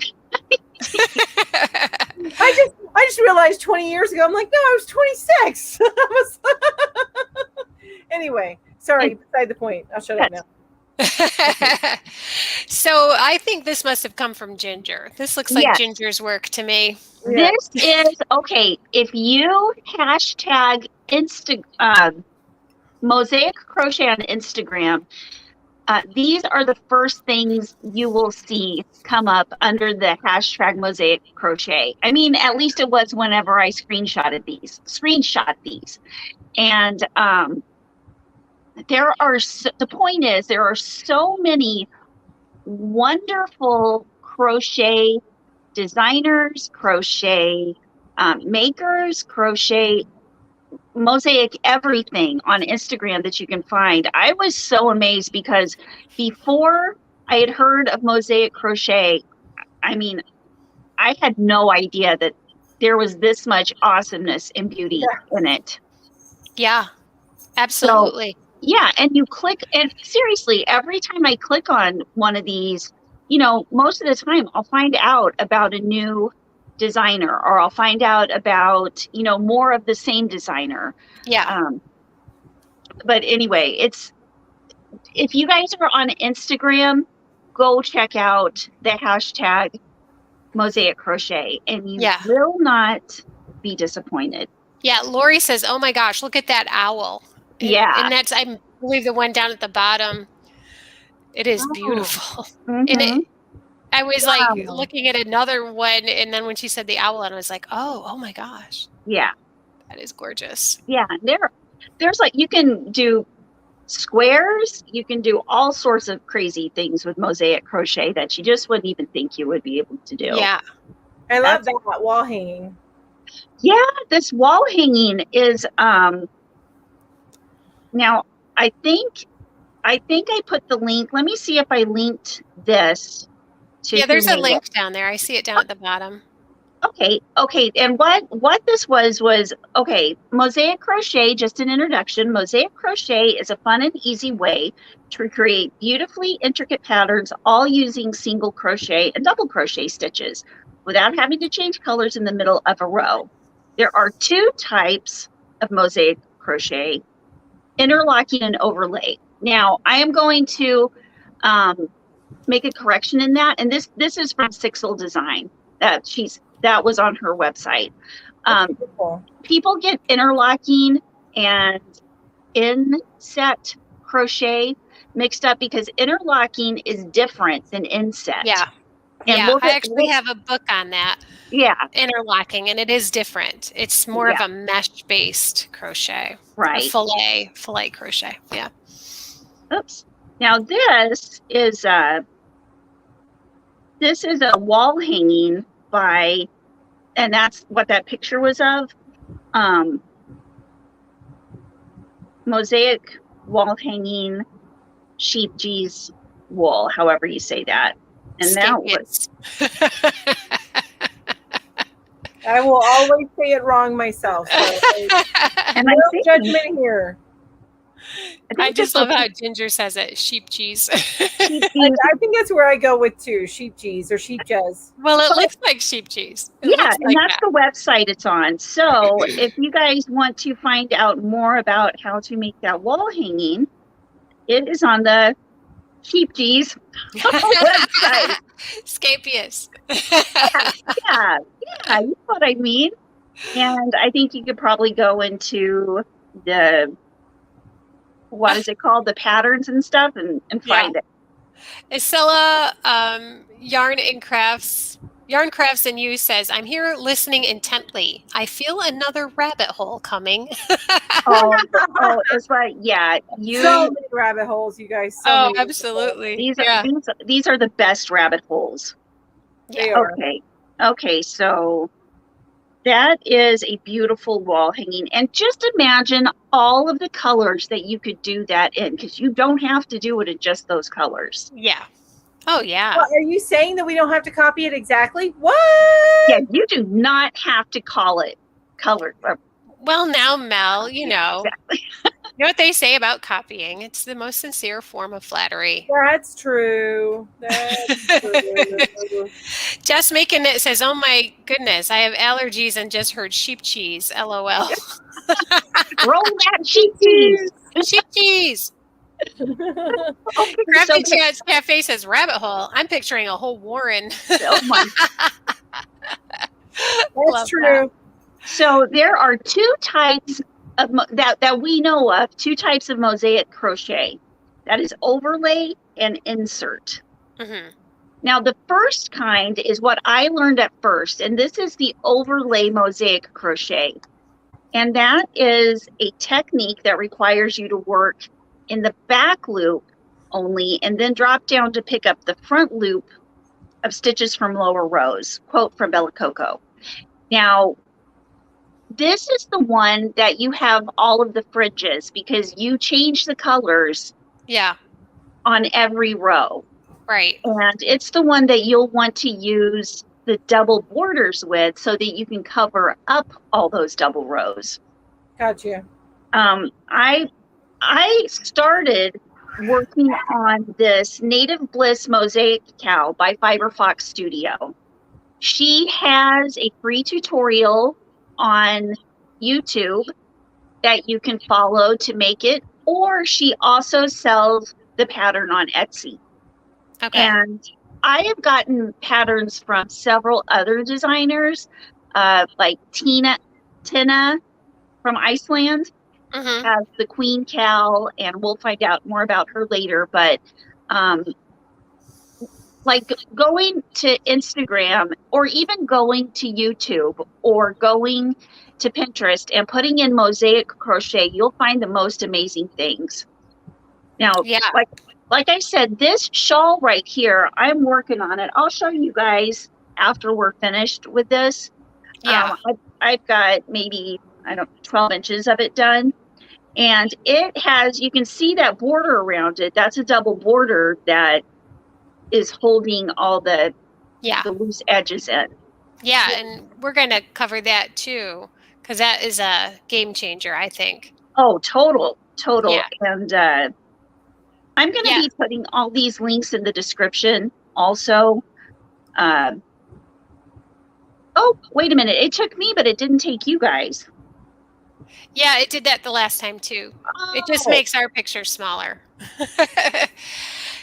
B: I just realized 20 years ago. I'm like, no, I was 26. Anyway, sorry. Beside the point. I'll shut up now.
C: So I think this must have come from Ginger. This looks like
A: Yes.
C: Ginger's work to me.
B: Yeah.
A: This is okay. If you hashtag Mosaic Crochet on Instagram, these are the first things you will see come up under the hashtag Mosaic Crochet. I mean, at least it was whenever I screenshot these. And the point is, there are so many wonderful crochet designers, crochet makers, crochet mosaic everything on Instagram that you can find. I was so amazed because before I had heard of Mosaic Crochet, I mean, I had no idea that there was this much awesomeness and beauty in it.
C: Yeah, absolutely.
A: So, yeah, and you click, and seriously, every time I click on one of these, you know, most of the time I'll find out about a new designer, or I'll find out about, you know, more of the same designer.
C: Yeah.
A: But anyway, if you guys are on Instagram, go check out the hashtag Mosaic Crochet, and you will not be disappointed.
C: Yeah, Lori says, "Oh my gosh, look at that owl!" And that's, I believe, the one down at the bottom. It is beautiful, and I was like looking at another one, and then when she said the owl, and I was like, "Oh my gosh,
A: yeah,
C: that is gorgeous."
A: Yeah, there's like, you can do squares, you can do all sorts of crazy things with Mosaic Crochet that you just wouldn't even think you would be able to do.
C: Yeah,
B: I love that wall hanging.
A: Yeah, this wall hanging is now I think I put the link. Let me see if I linked this to
C: there's a link down there. I see it down at the bottom.
A: Okay. And what this was okay, Mosaic Crochet, just an introduction. Mosaic Crochet is a fun and easy way to create beautifully intricate patterns, all using single crochet and double crochet stitches without having to change colors in the middle of a row. There are two types of Mosaic Crochet: interlocking and overlay. Now, I am going to make a correction in that, and this is from Sixel Design. That was on her website. People get interlocking and inset crochet mixed up because interlocking is different than inset.
C: Yeah.
A: And
C: I actually have a book on that.
A: Yeah.
C: Interlocking, and it is different. It's more of a mesh-based crochet.
A: Right.
C: A fillet crochet. Yeah.
A: Oops. Now this is a wall hanging by, and that's what that picture was of, Mosaic wall hanging sheep geese wool, however you say that. And that was
B: I will always say it wrong myself. So
A: and
B: no judgment here.
C: I just love how Ginger says it, sheep cheese.
B: I think that's where I go with too, sheep cheese or sheep jazz.
C: Well, it looks like sheep cheese.
A: And that's the website it's on. So if you guys want to find out more about how to make that wall hanging, it is on the sheep cheese website.
C: Scapious.
A: Yeah, you know what I mean. And I think you could probably go into the, what is it called, the patterns and stuff, and find it.
C: Isilla, Yarn Crafts and You says, "I'm here listening intently. I feel another rabbit hole coming."
A: oh, it's right. Yeah,
B: so many rabbit holes, you guys. So many
C: absolutely.
A: These are the best rabbit holes.
B: Yeah.
A: Okay. So that is a beautiful wall hanging, and just imagine all of the colors that you could do that in, because you don't have to do it in just those colors.
C: Yeah. Oh, yeah.
B: Well, are you saying that we don't have to copy it exactly? What?
A: Yeah, you do not have to call it colored.
C: Well, now, Mel, you know.
A: Exactly.
C: You know what they say about copying? It's the most sincere form of flattery.
B: That's true. That's true.
C: Just making it says, "Oh my goodness, I have allergies and just heard sheep cheese." LOL.
A: Roll that sheep cheese.
C: Sheep cheese.
A: Okay,
C: Crafty
A: so
C: Chat's Cafe says rabbit hole. I'm picturing a whole warren.
A: oh my.
B: That's true.
A: So there are two types of that we know of. Two types of mosaic crochet. That is overlay and insert.
C: Mm-hmm.
A: Now the first kind is what I learned at first, and this is the overlay mosaic crochet. And that is a technique that requires you to work in the back loop only and then drop down to pick up the front loop of stitches from lower rows. Quote from Bella Coco. Now, this is the one that you have all of the fringes because you change the colors on every row.
C: Right.
A: And it's the one that you'll want to use the double borders with so that you can cover up all those double rows.
B: Gotcha.
A: I started working on this Native Bliss Mosaic Cow by Fiber Fox Studio. She has a free tutorial on YouTube that you can follow to make it, or she also sells the pattern on Etsy.
C: Okay.
A: And I have gotten patterns from several other designers, like Tina from Iceland has the Queen Cow, and we'll find out more about her later. But like going to Instagram or even going to YouTube or going to Pinterest and putting in mosaic crochet, you'll find the most amazing things. Now, like I said, this shawl right here, I'm working on it. I'll show you guys after we're finished with this.
C: Yeah.
A: I've got maybe, 12 inches of it done. And it has, you can see that border around it. That's a double border that is holding all the loose edges in.
C: Yeah, and we're going to cover that too, because that is a game changer, I think.
A: Oh, total.
C: Yeah.
A: And I'm going to be putting all these links in the description also. Oh, wait a minute. It took me, but it didn't take you guys.
C: Yeah, it did that the last time too.
A: Oh.
C: It just makes our picture smaller.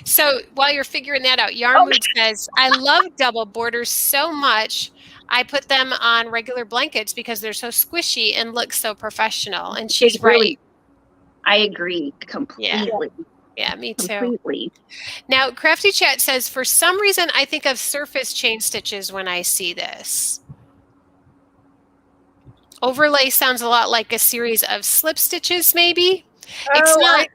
C: So while you're figuring that out, Yarnwood says, I love double borders so much. I put them on regular blankets because they're so squishy and look so professional. And she's right.
A: I agree completely.
C: Yeah, me too.
A: Completely.
C: Now, Crafty Chat says, for some reason, I think of surface chain stitches when I see this. Overlay sounds a lot like a series of slip stitches, maybe. It's not.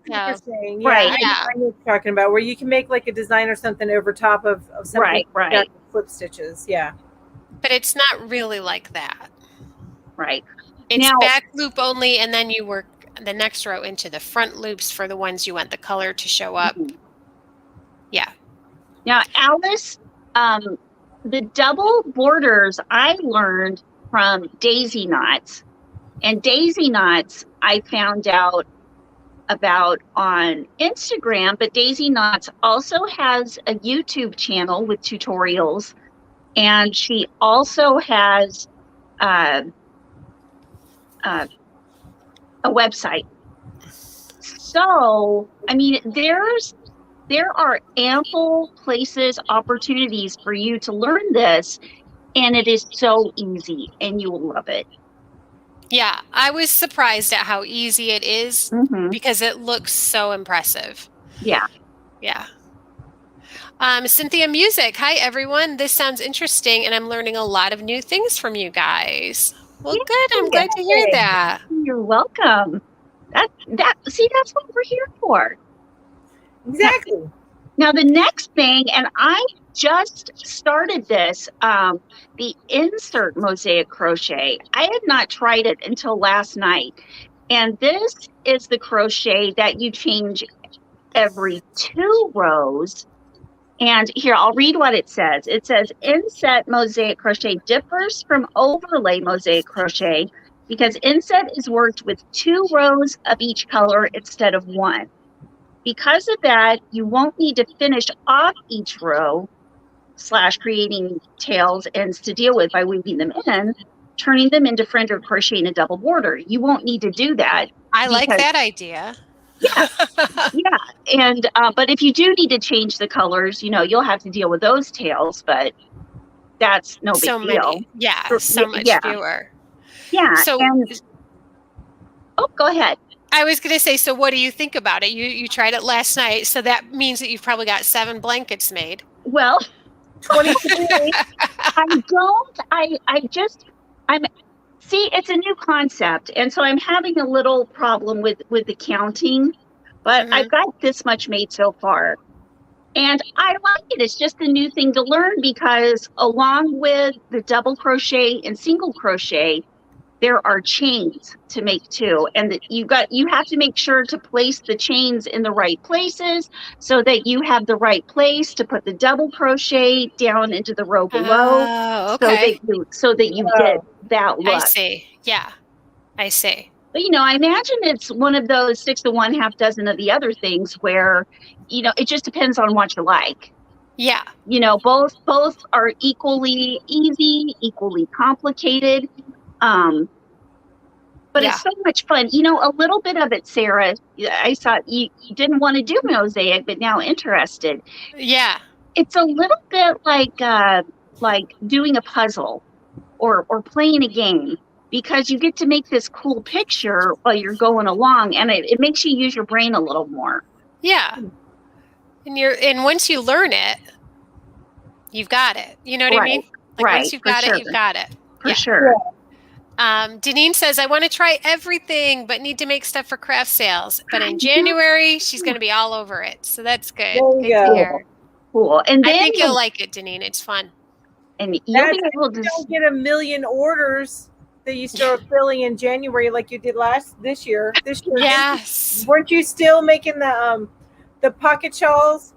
B: Right. I know what you're talking about, where you can make like a design or something over top of something.
A: Right.
B: Slip stitches. Yeah.
C: But it's not really like that.
A: Right.
C: It's back loop only, and then you work the next row into the front loops for the ones you want the color to show up. Mm-hmm. Yeah.
A: Now, Alice, the double borders I learned from Daisy Knots. And Daisy Knots I found out about on Instagram, but Daisy Knots also has a YouTube channel with tutorials, and she also has a website. So, I mean, there are ample places, opportunities for you to learn this, and it is so easy, and you will love it.
C: Yeah, I was surprised at how easy it is because it looks so impressive.
A: Yeah.
C: Yeah. Cynthia Music. Hi, everyone. This sounds interesting, and I'm learning a lot of new things from you guys. Well, good. I'm glad to hear that.
A: You're welcome. That's what we're here for.
B: Exactly.
A: Now, the next thing, and I just started this, the insert mosaic crochet. I had not tried it until last night. And this is the crochet that you change every 2 rows. And here, I'll read what it says. It says, Inset Mosaic Crochet differs from overlay Mosaic Crochet because Inset is worked with 2 rows of each color instead of 1. Because of that, you won't need to finish off each row / creating tails ends to deal with by weaving them in, turning them into friend or crochet in a double border. You won't need to do that.
C: I like that idea.
A: Yeah. And but if you do need to change the colors, you'll have to deal with those tails, but that's no big deal.
C: So much fewer.
A: Yeah.
C: So
A: go ahead.
C: I was going to say, so what do you think about it? You tried it last night, so that means that you've probably got 7 blankets made.
A: Well,
B: 23.
A: See, it's a new concept, and so I'm having a little problem with the counting, but I've got this much made so far. And I like it. It's just a new thing to learn because along with the double crochet and single crochet, there are chains to make too. And you have to make sure to place the chains in the right places so that you have the right place to put the double crochet down into the row below.
C: Oh, okay.
A: So that you get that look.
C: I see. Yeah, I see.
A: But, I imagine it's one of those 6 to 1, half dozen of the other things where, it just depends on what you like.
C: Yeah.
A: Both are equally easy, equally complicated. But it's so much fun. A little bit of it, Sarah, I saw you didn't want to do mosaic, but now interested.
C: Yeah.
A: It's a little bit like doing a puzzle or playing a game because you get to make this cool picture while you're going along, and it makes you use your brain a little more.
C: Yeah. And once you learn it, you've got it. You know what I mean? Once you've got it, you've got it.
A: For sure.
C: Deneen says, I want to try everything, but need to make stuff for craft sales. But in January, she's going to be all over it. So that's good. Good to hear.
A: Cool. And then
C: I think you'll like it, Deneen. It's fun.
A: And you'll be able to
B: don't get 1 million orders that you start filling in January like you did this year.
C: Yes.
B: Weren't you still making the pocket shawls?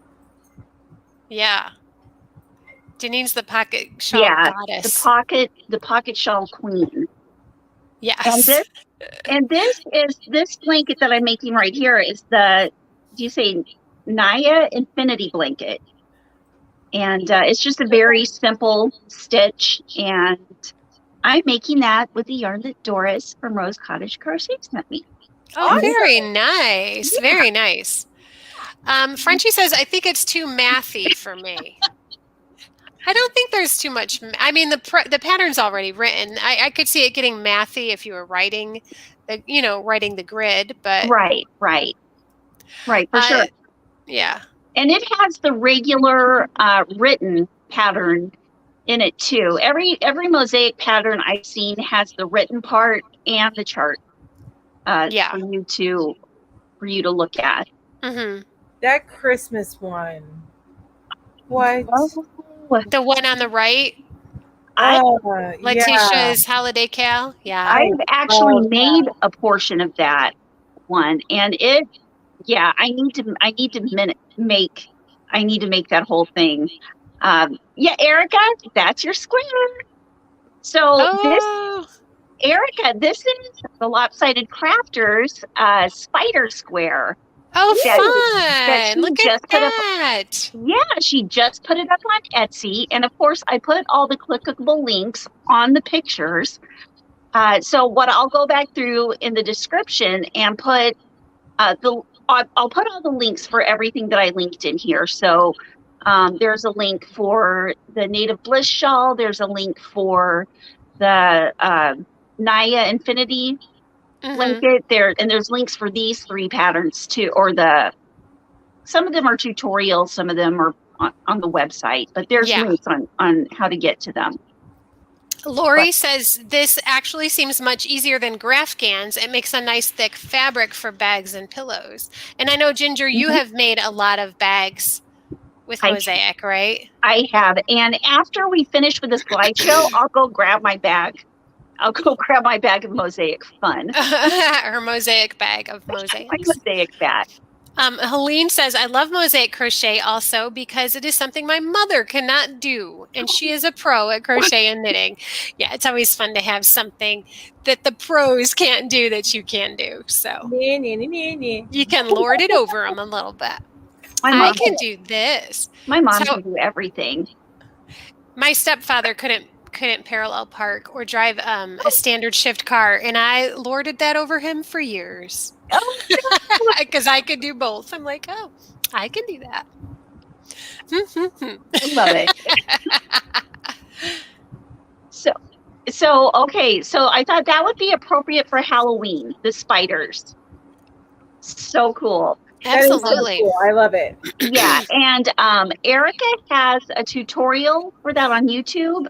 C: Yeah. Deneen's the pocket shawl goddess.
A: The pocket shawl queen.
C: Yes.
A: And this blanket that I'm making right here is do you say Naya Infinity blanket? And it's just a very simple stitch, and I'm making that with the yarn that Doris from Rose Cottage Crochet sent me.
C: Oh, very nice. Yeah. Very nice. Frenchie says, I think it's too mathy for me. I don't think there's too much. I mean, the pattern's already written. I could see it getting mathy if you were writing the grid, but
A: right, for sure.
C: Yeah.
A: And it has the regular written pattern in it too. Every mosaic pattern I've seen has the written part and the chart. For you to look at.
C: Mm-hmm.
B: That Christmas one. What?
C: The one on the right? Letitia's Holiday Cal? Yeah.
A: I've actually made a portion of that one, and I need to make that whole thing. Erica, that's your square. So this is the Lopsided Crafters spider square.
C: Oh, fun! Look at that.
A: She just put it up on Etsy, and of course, I put all the clickable links on the pictures. So what I'll go back through in the description and put I'll put all the links for everything that I linked in here. So there's a link for the Native Bliss shawl. There's a link for the Naya Infinity blanket there, and there's links for these 3 patterns too, or some of them are tutorials, some of them are on the website, but there's links on how to get to them.
C: Lori says this actually seems much easier than Grafgans. It makes a nice thick fabric for bags and pillows. And I know, Ginger, you have made a lot of bags with mosaic, right?
A: I have. And after we finish with this slideshow, I'll go grab my bag. Of mosaic fun.
C: Her mosaic bag of mosaic.
A: My mosaic bag.
C: Helene says, I love mosaic crochet also because it is something my mother cannot do. And she is a pro at crochet and knitting. Yeah, it's always fun to have something that the pros can't do that you can do. So you can lord it over them a little bit. I can do this.
A: My mom
C: So-
A: can do everything.
C: My stepfather couldn't parallel park or drive a standard shift car, and I lorded that over him for years.
A: Oh,
C: Because I could do both. I'm like, oh, I can do that.
A: I love it. So okay, so I thought that would be appropriate for Halloween, the spiders. So cool.
C: Absolutely.
B: Cool. I love it.
A: Yeah, and Erica has a tutorial for that on YouTube,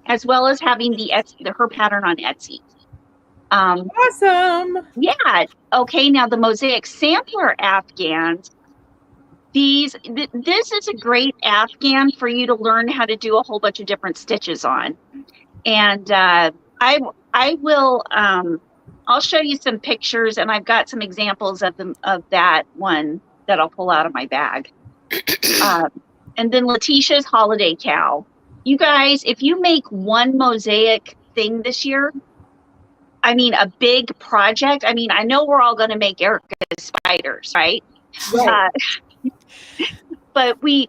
A: as well as having her pattern on Etsy.
B: Awesome.
A: Yeah. Okay. Now the mosaic sampler afghans. This is a great afghan for you to learn how to do a whole bunch of different stitches on, and I will. I'll show you some pictures, and I've got some examples of that one that I'll pull out of my bag. And then Letitia's holiday cow. You guys, if you make one mosaic thing this year, I mean, a big project. I mean, I know we're all going to make Erica's spiders, right?
B: Right.
A: But we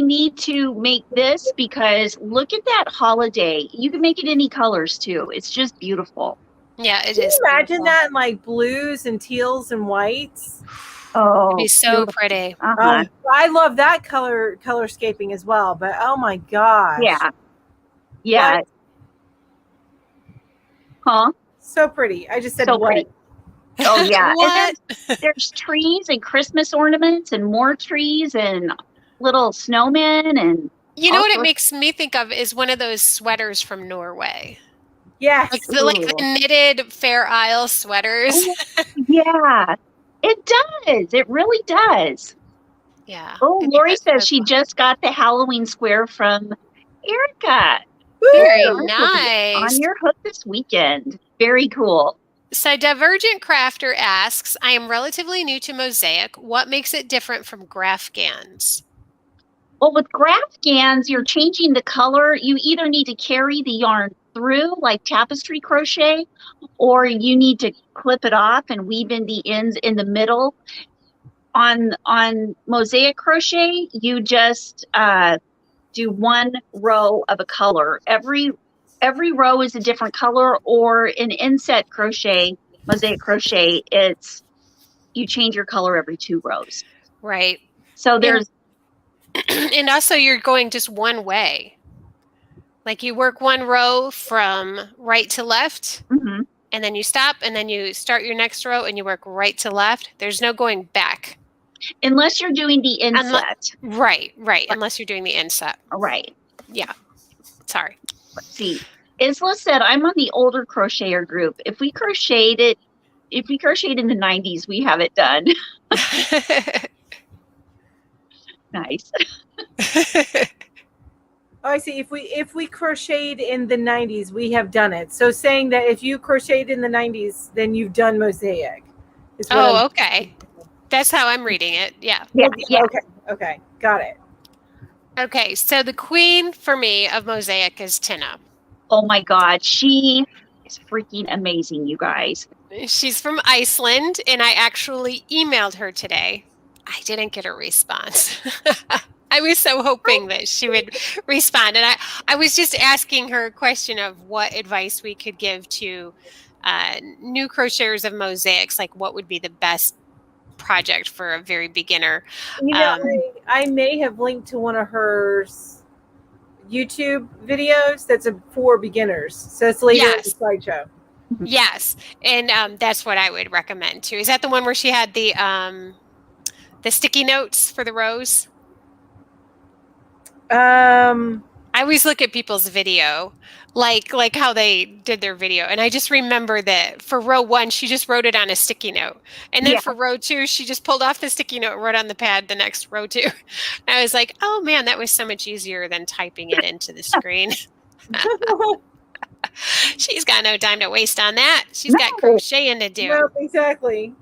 A: need to make this because look at that holiday. You can make it any colors too. It's just beautiful.
C: Yeah, it
B: Can
C: is.
B: you imagine
C: beautiful.
B: that in like blues and teals and whites?
A: Oh,
C: It'd be so pretty.
A: uh-huh.
B: I love that colorscaping as well. But oh my gosh,
A: Yeah.
B: What?
A: Huh?
B: So pretty. I just said
A: So
B: what?
A: pretty. Oh yeah.
C: What?
A: And there's trees and Christmas ornaments and more trees and little snowmen and
C: You know
A: all
C: what it
A: sorts-
C: makes me think of is one of those sweaters from Norway.
B: Yes.
C: Like the knitted Fair Isle sweaters.
A: Yeah. It does. It really does.
C: Yeah.
A: Oh,
C: I think
A: Lori
C: that's
A: says
C: so
A: she
C: cool.
A: just got the Halloween square from Erica.
C: Very
A: Yours will be
C: nice.
A: On your hook this weekend. Very cool.
C: So Divergent Crafter asks, I am relatively new to mosaic. What makes it different from Graphgans?
A: Well, with Graphgans, you're changing the color. You either need to carry the yarn through like tapestry crochet, or you need to clip it off and weave in the ends in the middle. On mosaic crochet, you just do one row of a color. Every row is a different color, or in inset crochet, mosaic crochet, you change your color every 2 rows.
C: Right.
A: So there's
C: And also you're going just one way. Like you work one row from right to left,
A: mhm.
C: and then you stop, and then you start your next row and you work right to left. There's no going back.
A: Unless you're doing the inset.
C: Right. Unless you're doing the inset.
A: Right.
C: Yeah. Sorry.
A: Let's see. Isla said, I'm on the older crocheter group. If we crocheted in the 90s, we have it done. Nice.
B: Oh, I see. If we crocheted in the 90s, we have done it. So saying that if you crocheted in the 90s, then you've done mosaic. is what I'm-
C: Okay. That's how I'm reading it. Yeah.
A: Yeah.
B: Okay. Got it.
C: Okay. So the queen for me of mosaic is Tina.
A: Oh my God. She is freaking amazing, you guys.
C: She's from Iceland, and I actually emailed her today. I didn't get a response. I was so hoping that she would respond. And I was just asking her a question of what advice we could give to new crocheters of mosaics, like what would be the best project for a very beginner.
B: You know, I may have linked to one of her YouTube videos that's for beginners. So it's later in the slideshow.
C: Yes. And that's what I would recommend too. Is that the one where she had the sticky notes for the rows? I always look at people's video, like how they did their video. And I just remember that for row 1, she just wrote it on a sticky note. And then for row 2, she just pulled off the sticky note and wrote on the pad the next row 2. And I was like, oh man, that was so much easier than typing it into the screen. She's got no time to waste on that. She's got crocheting to do.
B: No, exactly.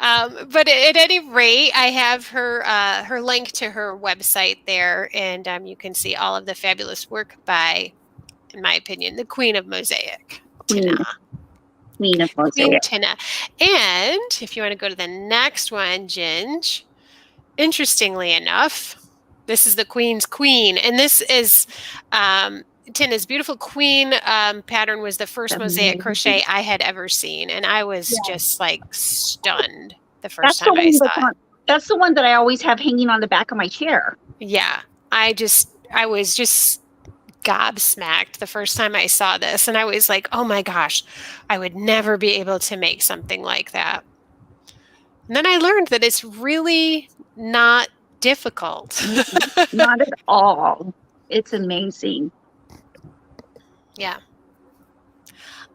C: But at any rate, I have her link to her website there, and you can see all of the fabulous work by, in my opinion, the Queen of Mosaic, Tina.
A: Queen of
C: Queen
A: Mosaic.
C: Tina. And if you want to go to the next one, Ginge, interestingly enough, this is the Queen's Queen, and this is Tina's beautiful queen pattern was the first mosaic crochet I had ever seen, and I was just like stunned the first time I saw it.
A: That's the one that I always have hanging on the back of my chair.
C: Yeah, I was just gobsmacked the first time I saw this, and I was like, oh my gosh, I would never be able to make something like that. And then I learned that it's really not difficult.
A: Not at all. It's amazing.
C: Yeah.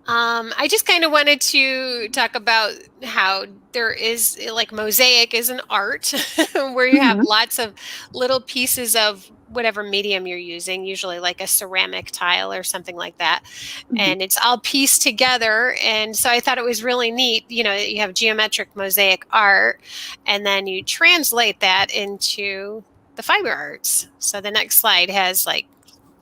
C: I just kind of wanted to talk about how there is, like, mosaic is an art where you have lots of little pieces of whatever medium you're using, usually like a ceramic tile or something like that. And it's all pieced together. And so I thought it was really neat, you know, you have geometric mosaic art, and then you translate that into the fiber arts. So the next slide has like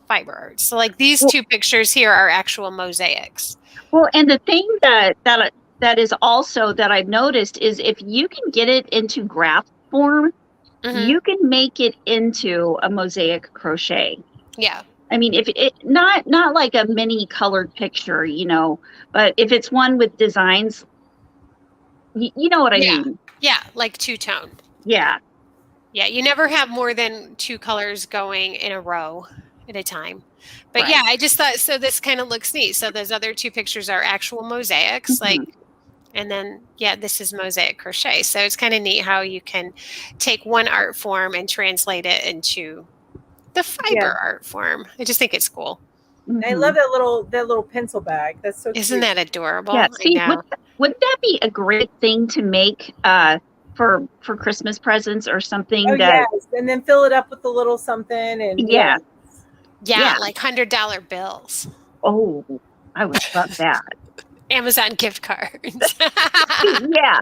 C: fiber arts. So like these two pictures here are actual mosaics.
A: Well, and the thing that is also that I've noticed is if you can get it into graph form, you can make it into a mosaic crochet.
C: Yeah.
A: I mean, if it not like a mini colored picture, you know, but if it's one with designs, you know what I mean?
C: Yeah, like two-tone.
A: Yeah.
C: Yeah, you never have more than two colors going in a row at a time. But yeah, I just thought, so this kind of looks neat. So those other two pictures are actual mosaics, like, and then, this is mosaic crochet. So it's kind of neat how you can take one art form and translate it into the fiber art form. I just think it's cool.
B: I love that little pencil bag. That's so cute.
C: Isn't that adorable?
A: Yeah. See, wouldn't that be a great thing to make for Christmas presents or something?
B: Yes, and then fill it up with a little something, and
C: yeah, like $100 bills.
A: Oh, I would love that.
C: Amazon gift cards.
A: Yeah.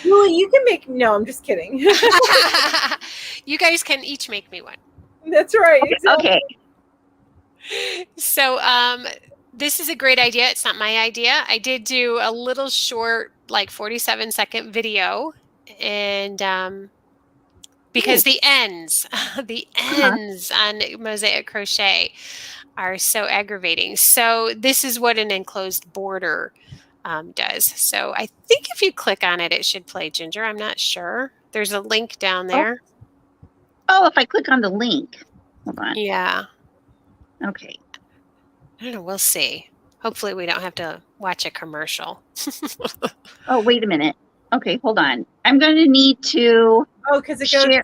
B: Julie, you can make. No, I'm just kidding.
C: You guys can each make me one.
B: That's right.
A: Okay.
C: So this is a great idea. It's not my idea. I did do a little short, like 47-second video, and because the ends on mosaic crochet are so aggravating. So this is what an enclosed border does. So I think if you click on it, it should play, Ginger. I'm not sure. There's a link down there.
A: Oh, if I click on the link. Hold on.
C: Yeah.
A: Okay.
C: I don't know. We'll see. Hopefully we don't have to watch a commercial.
A: Oh, wait a minute. Okay, hold on. I'm going to need to...
B: Oh, because it goes to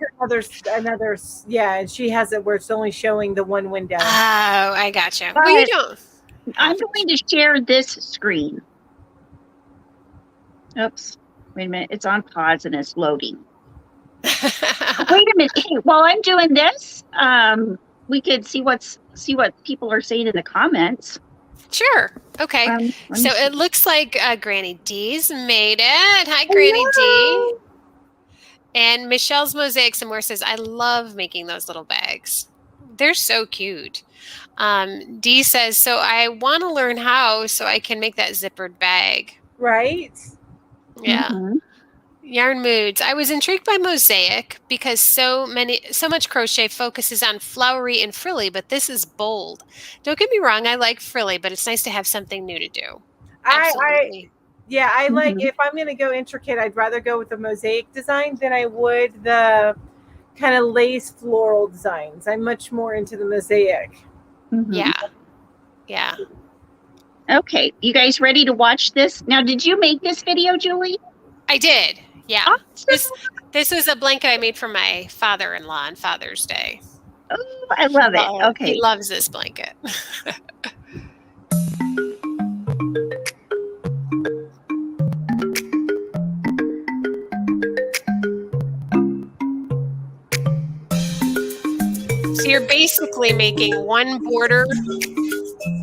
B: another, and she has it where it's only showing the one window.
C: Oh, I gotcha. Well, you don't.
A: I'm going to share this screen. Oops. Wait a minute. It's on pause and it's loading. Wait a minute. Hey, while I'm doing this, we could see what people are saying in the comments.
C: Sure. Okay. So it looks like Granny D's made it. Hi, Granny D. And Michelle's Mosaics and More says, I love making those little bags. They're so cute. Dee says, so I want to learn how so I can make that zippered bag.
B: Right?
C: Yeah. Yarn Moods. I was intrigued by mosaic because so much crochet focuses on flowery and frilly, but this is bold. Don't get me wrong, I like frilly, but it's nice to have something new to do. Absolutely.
B: I like, if I'm going to go intricate, I'd rather go with the mosaic design than I would the kind of lace floral designs. I'm much more into the mosaic.
C: Yeah.
A: Okay. You guys ready to watch this? Now, did you make this video, Julie?
C: I did. Yeah.
A: Awesome.
C: This was a blanket I made for my father-in-law on Father's Day.
A: Oh, I love it. Okay.
C: He loves this blanket. So you're basically making one border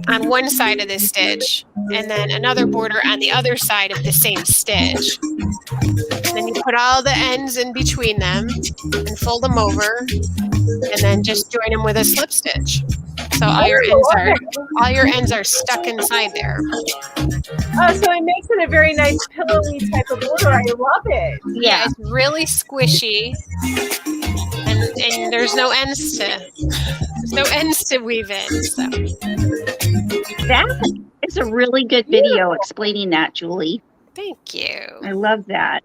C: on one side of this stitch and then another border on the other side of the same stitch. Then you put all the ends in between them and fold them over, and then just join them with a slip stitch. So all your ends are stuck inside there.
B: Oh, so it makes it a very nice pillowy type of border. I love it.
C: Yeah, it's really squishy, and there's no ends to weave in. So
A: That is a really good video explaining that, Julie.
C: thank you.
A: I love that.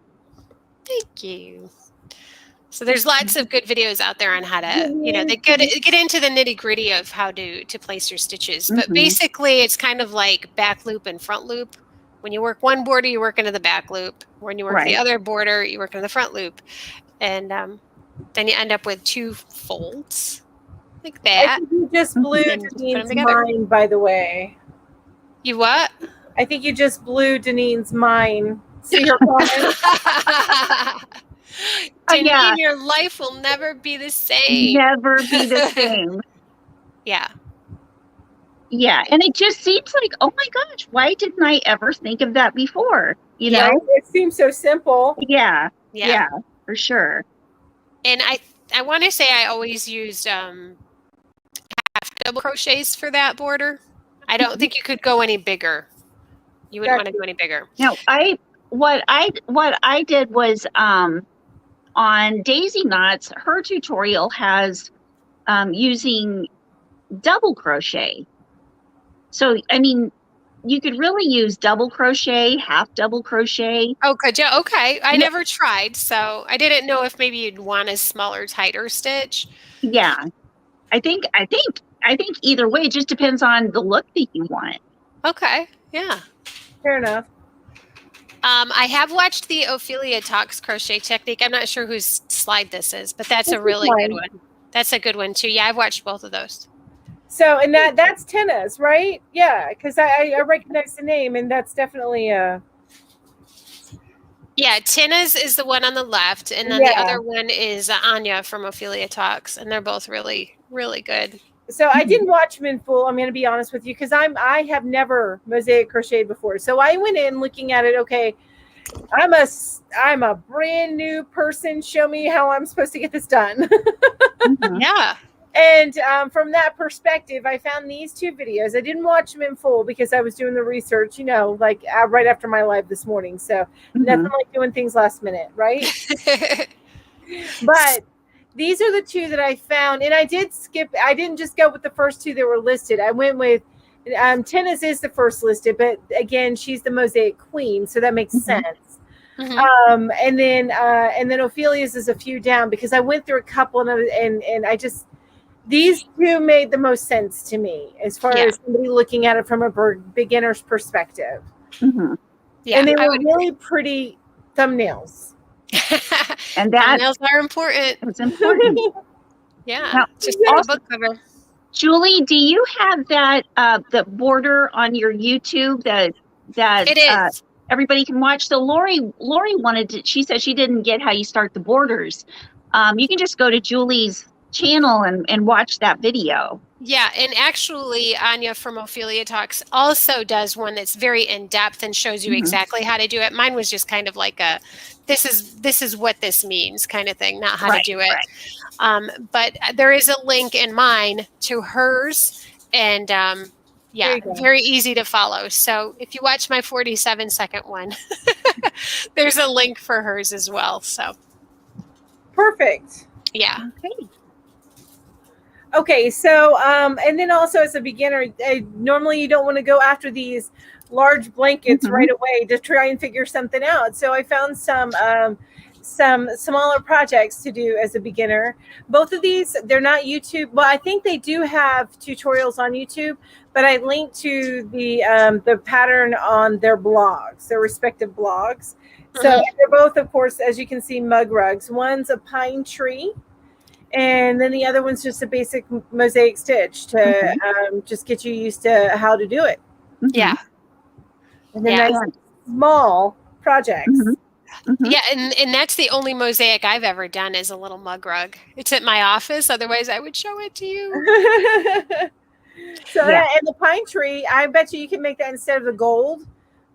C: Thank you. So there's lots of good videos out there on how to, they get into the nitty gritty of how to place your stitches. But basically, it's kind of like back loop and front loop. When you work one border, you work into the back loop. When you work the other border, you work into the front loop. And then you end up with 2 folds like that.
B: I think you just blew Denine's mind, by the way.
C: You what?
B: I think you just blew Denine's mind. See her comment?
C: Denine, your life will never be the same.
A: Never be the same.
C: Yeah.
A: Yeah. And it just seems like, oh my gosh, why didn't I ever think of that before? You know?
B: It seems so simple.
A: Yeah, for sure.
C: And I want to say I always used half double crochets for that border. I don't think you could go any bigger. You wouldn't want to go any bigger.
A: No, what I did was on Daisy Knots, her tutorial has using double crochet. So I mean, you could really use double crochet, half double crochet.
C: Oh, could you? Okay. I never tried, so I didn't know if maybe you'd want a smaller, tighter stitch.
A: Yeah. I think either way, it just depends on the look that you want.
C: Okay. Yeah.
B: Fair enough.
C: I have watched the Ophelia Talks crochet technique. I'm not sure whose slide this is, but that's a really good one. That's a good one too. Yeah, I've watched both of those.
B: So, and that's Tina's, right? Yeah, because I recognize the name, and that's definitely
C: Yeah, Tina's is the one on the left, and then the other one is Anya from Ophelia Talks, and they're both really, really good.
B: So I didn't watch them in full. I'm going to be honest with you because I have never mosaic crocheted before. So I went in looking at it. Okay, I'm a brand new person. Show me how I'm supposed to get this done.
C: Yeah.
B: And from that perspective, I found these 2 videos. I didn't watch them in full because I was doing the research, like right after my live this morning. So nothing like doing things last minute, right? But these are the 2 that I found. And I didn't just go with the first 2 that were listed. I went with Tina's is the first listed, but again, she's the mosaic queen. So that makes sense. And then Ophelia's is a few down because I went through a couple and I just, these 2 made the most sense to me as far as somebody looking at it from a beginner's perspective.
C: Yeah,
B: and they were really pretty thumbnails.
A: And that
C: thumbnails are important.
A: It's important.
C: Yeah,
A: now,
C: just a book cover.
A: Julie, do you have that the border on your YouTube that
C: it is.
A: Everybody can watch? So Lori wanted to. She said she didn't get how you start the borders. You can just go to Julie's channel and watch that video.
C: Yeah, and actually Anya from Ophelia Talks also does one that's very in-depth and shows you exactly how to do it. Mine was just kind of like a this is what this means kind of thing, not how to do it. But there is a link in mine to hers, and very easy to follow. So if you watch my 47-second one, there's a link for hers as well. So
B: perfect.
C: Yeah.
B: Okay, so and then also as a beginner, normally you don't want to go after these large blankets right away to try and figure something out. So I found some smaller projects to do as a beginner. Both of these, they're not YouTube. Well, I think they do have tutorials on YouTube, but I linked to the pattern on their blogs, their respective blogs. So they're both, of course, as you can see, mug rugs. One's a pine tree. And then the other one's just a basic mosaic stitch to just get you used to how to do it.
C: Yeah.
B: And then nice small projects.
C: Yeah, and that's the only mosaic I've ever done is a little mug rug. It's at my office. Otherwise, I would show it to you.
B: So
A: Yeah.
B: and the pine tree, I bet you can make that instead of the gold,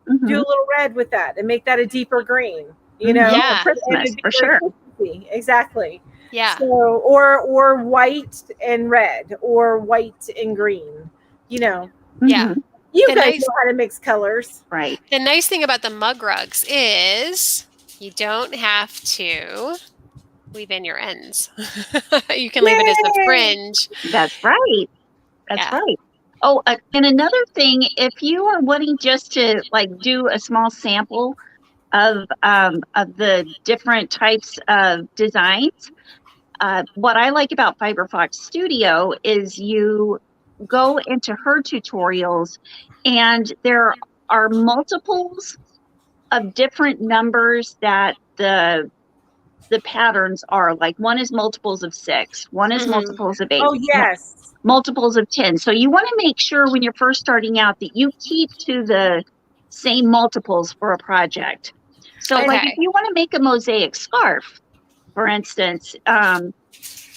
A: Mhm.
B: do a little red with that and make that a deeper green. You
A: Mhm.
B: know,
C: Yeah.
A: Christmas,
B: and
A: for sure.
B: Exactly.
C: Yeah.
B: So or white and red or white and green. You know,
C: Yeah.
A: Mhm.
B: you
C: The
B: guys
C: nice-
B: know how to mix colors.
A: Right.
C: The nice thing about the mug rugs is you don't have to weave in your ends. You can leave it as the
B: Yay!
C: fringe.
A: That's right. That's
C: Yeah.
A: right. Oh, and another thing, if you are wanting just to like do a small sample of the different types of designs, what I like about Fiberfox Studio is you go into her tutorials, and there are multiples of different numbers that the patterns are. Like one is multiples of 6, one is
C: Mhm.
A: multiples of 8,
B: Oh yes.
A: multiples of 10. So you want to make sure when you're first starting out that you keep to the same multiples for a project. So like if
C: Okay.
A: you want to make a mosaic scarf, for instance,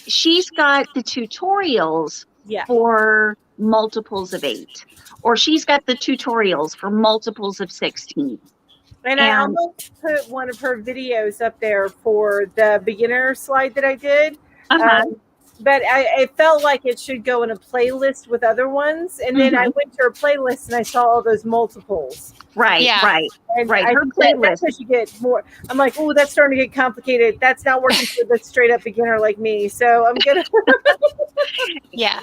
A: she's got the tutorials
B: Yeah.
A: for multiples of 8, or she's got the tutorials for multiples of 16.
B: And I
A: And
B: almost put one of her videos up there for the beginner slide that I did.
A: uh-huh,
B: But I felt like it should go in a playlist with other ones. And then I went to her playlist and I saw all those multiples.
A: right,
C: Yeah.
A: right,
B: And
A: right.
B: I
A: Her
B: think that's
A: playlist.
B: how you get more. I'm like, oh, that's starting to get complicated. That's not working for the straight up beginner like me. So I'm gonna.
C: Yeah.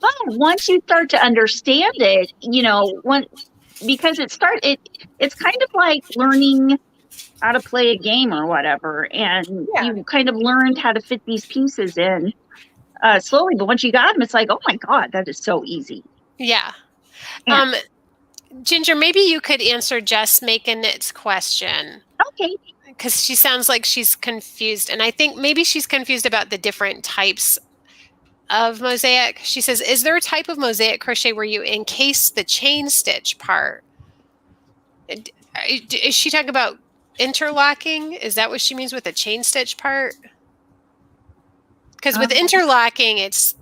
A: But once you start to understand it, because it's kind of like learning how to play a game or whatever, and
B: Yeah.
A: you kind of learned how to fit these pieces in slowly. But once you got them, it's like, oh my God, that is so easy.
C: Yeah.
A: Yeah.
C: Ginger, maybe you could answer Jess Makinit's question,
A: Okay.
C: because she sounds like she's confused. And I think maybe she's confused about the different types of mosaic. She says, is there a type of mosaic crochet where you encase the chain stitch part? Is she talking about interlocking? Is that what she means with the chain stitch part? Because with interlocking, it's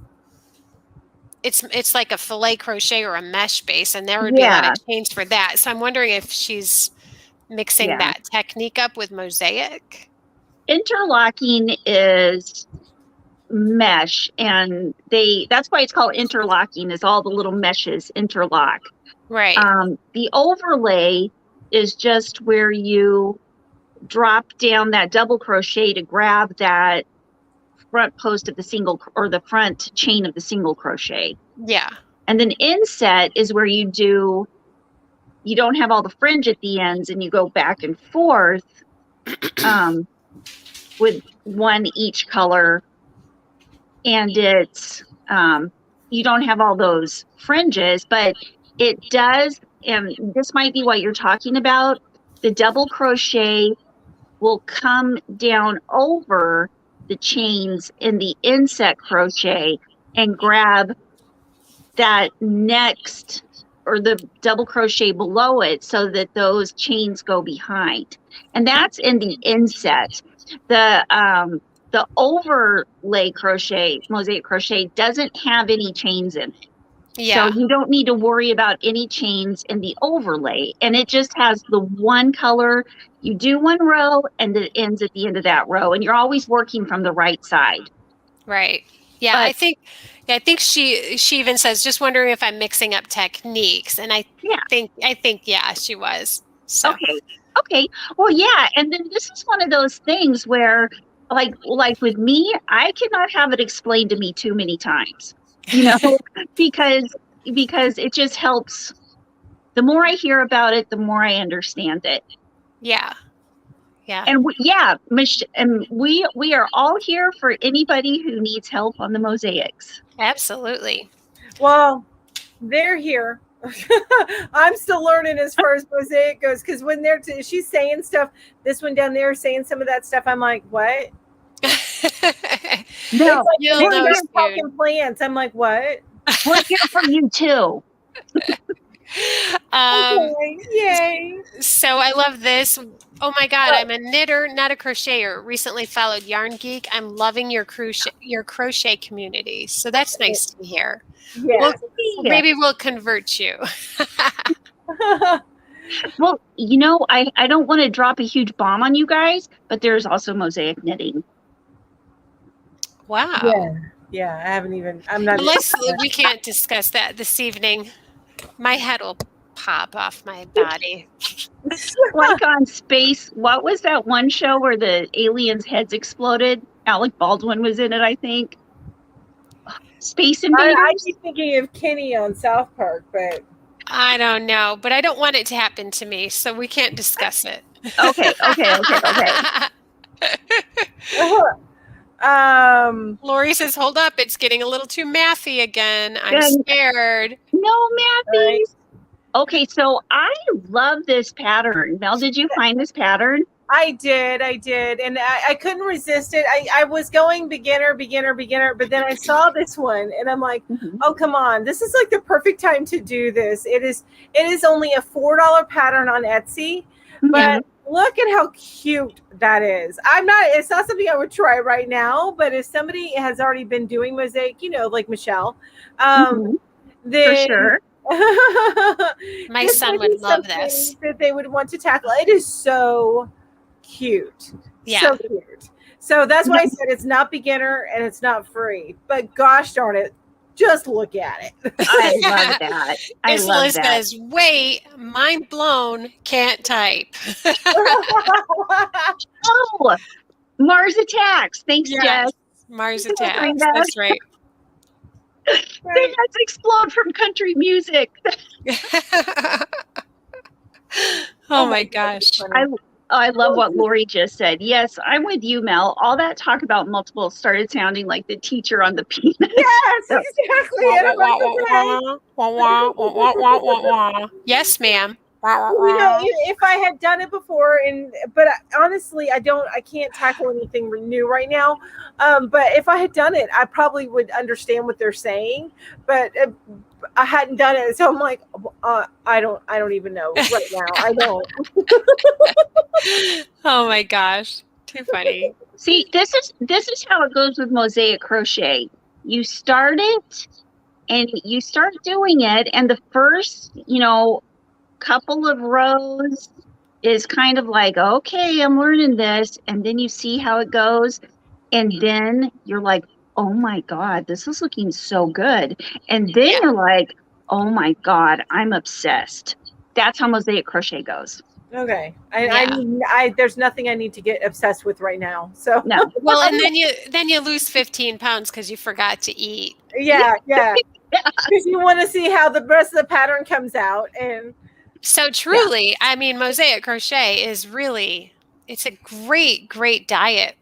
C: like a filet crochet or a mesh base, and there would be a lot
A: Yeah.
C: of chains for that. So I'm wondering if she's mixing
A: Yeah.
C: that technique up with mosaic.
A: Interlocking is mesh, and that's why it's called interlocking, is all the little meshes interlock.
C: Right.
A: The overlay is just where you drop down that double crochet to grab that front post of the single, or the front chain of the single crochet.
C: Yeah.
A: And then inset is where you don't have all the fringe at the ends, and you go back and forth with one each color, and it's you don't have all those fringes, but it does, and this might be what you're talking about, the double crochet will come down over the chains in the inset crochet and grab that next, or the double crochet below it, so that those chains go behind. And that's in the inset. The overlay crochet, mosaic crochet, doesn't have any chains in it.
C: Yeah.
A: So you don't need to worry about any chains in the overlay. And it just has the one color. You do one row and it ends at the end of that row. And you're always working from the right side.
C: Right. Yeah.
A: But,
C: I think she even says, just wondering if I'm mixing up techniques. And I think yeah, she was. So.
A: Okay. Well, yeah. And then this is one of those things where, like with me, I cannot have it explained to me too many times, because it just helps. The more I hear about it, the more I understand it.
C: Yeah. Yeah.
A: And we are all here for anybody who needs help on the mosaics.
C: Absolutely.
B: Well, they're here. I'm still learning as far as mosaic goes, because when she's saying stuff, this one down there saying some of that stuff, I'm like, what?
A: No,
C: you'll know soon.
B: Talking plants. I'm like, what?
A: We're here for you too.
B: Okay. Yay.
C: So I love this. Oh my God, I'm a knitter, not a crocheter. Recently followed Yarn Geek. I'm loving your crochet community. So that's nice to hear. Well,
B: Yes.
C: maybe we'll convert you.
A: Well, I don't want to drop a huge bomb on you guys, but there's also mosaic knitting.
C: Wow.
B: Yeah. Yeah. I haven't even. I'm not.
C: We can't discuss that this evening. My head will pop off my body.
A: Like on Space, what was that one show where the aliens' heads exploded? Alec Baldwin was in it, I think. Space Invaders?
B: I keep thinking of Kenny on South Park, but
C: I don't know, but I don't want it to happen to me, so we can't discuss it.
A: Okay.
C: Lori says, hold up, it's getting a little too mathy again. I'm scared.
A: No, Matthew. Okay, so I love this pattern. Mel, did you find this pattern?
B: I did, and I couldn't resist it. I was going beginner, but then I saw this one, and I'm like, oh, come on, this is like the perfect time to do this. It is only a $4 pattern on Etsy, but look at how cute that is. It's not something I would try right now, but if somebody has already been doing mosaic, like Michelle, then
A: for sure.
C: My son would love this.
B: That they would want to tackle. It is so cute.
C: Yeah.
B: So cute. So that's why I said it's not beginner and it's not free. But gosh darn it, just look at it.
A: I love that.
C: Isla says, wait, mind blown, can't type.
A: Oh, Mars Attacks. Thanks, Jess.
C: Mars Attacks. That's right.
A: They had to explode from country music.
C: Oh my gosh.
A: I love what Lori just said. Yes, I'm with you, Mel. All that talk about multiple started sounding like the teacher on the penis.
B: Yes, exactly.
C: Yes, ma'am.
B: If I had done it before, but honestly, I can't tackle anything new right now. But if I had done it, I probably would understand what they're saying. But I hadn't done it, so I'm like, I don't even know right now. I don't.
C: Oh my gosh, too funny.
A: See, this is how it goes with mosaic crochet. You start it, and you start doing it, and the first, couple of rows is kind of like, okay, I'm learning this, and then you see how it goes, and then you're like, oh my God, this is looking so good, and then you're like, oh my God, I'm obsessed. That's how mosaic crochet goes.
B: Okay, I there's nothing I need to get obsessed with right now. So
A: no.
C: Well, and then you lose 15 pounds because you forgot to eat.
B: Yeah. Because you want to see how the rest of the pattern comes out. And
C: so truly, I mean, mosaic crochet is really, it's a great diet.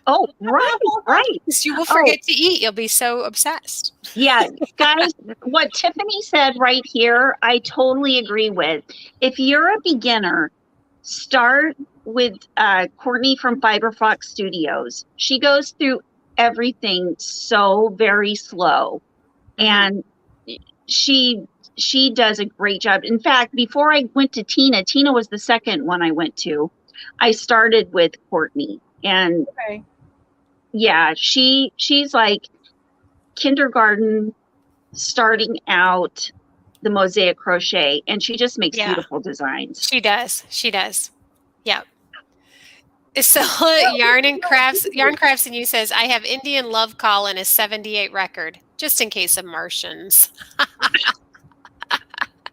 A: Oh, right.
C: Because you will forget to eat. You'll be so obsessed.
A: Yeah, guys, what Tiffany said right here, I totally agree with. If you're a beginner, start with Courtney from Fiberfox Studios. She goes through everything so very slow, and she does a great job. In fact, before I went to Tina was the second one I went to. I started with Courtney, and yeah, she's like kindergarten starting out the mosaic crochet, and she just makes beautiful designs.
C: She does. Yeah. So Yarn Crafts and You says, I have Indian Love Call and a 78 record, just in case of Martians.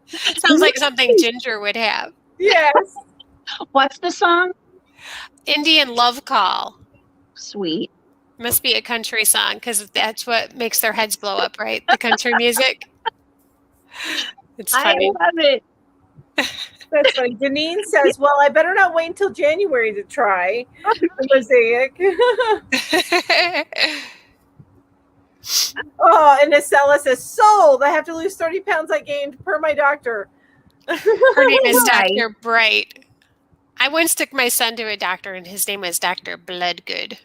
C: Sounds like something Ginger would have.
B: Yes.
A: What's the song?
C: Indian Love Call.
A: Sweet.
C: Must be a country song because that's what makes their heads blow up, right? The country music. It's funny.
A: I love it.
B: That's funny. Janine says, well, I better not wait until January to try the mosaic. Oh, and Estella says, sold. I have to lose 30 pounds I gained per my doctor.
C: Her name is Dr. Bright. I once took my son to a doctor, and his name was Dr. Bloodgood.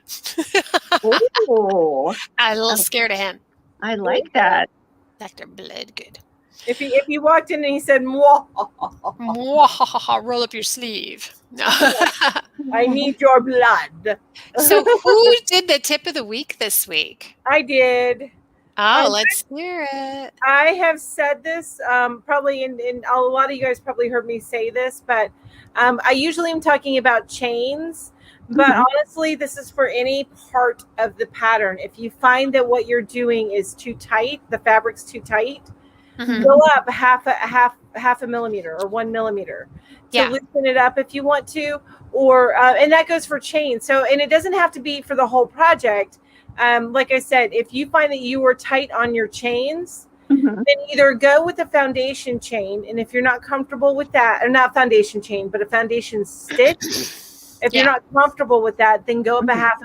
A: Oh,
C: I was a little scared of him.
A: I like that.
C: Dr. Bloodgood.
B: If he walked in and he said, "Mwah,
C: Mwahaha, roll up your sleeve. No.
B: I need your blood."
C: So who did the tip of the week this week?
B: I did.
C: Oh, let's hear it.
B: I have said this probably in a lot of you guys probably heard me say this, but I usually am talking about chains. But honestly, this is for any part of the pattern. If you find that what you're doing is too tight, the fabric's too tight, go up half a millimeter or 1 millimeter to loosen it up if you want to, or and that goes for chains. So, and it doesn't have to be for the whole project. Like I said, if you find that you are tight on your chains, then either go with a foundation chain, and if you're not comfortable with that, or not foundation chain, but a foundation stitch. If you're not comfortable with that, then go up a half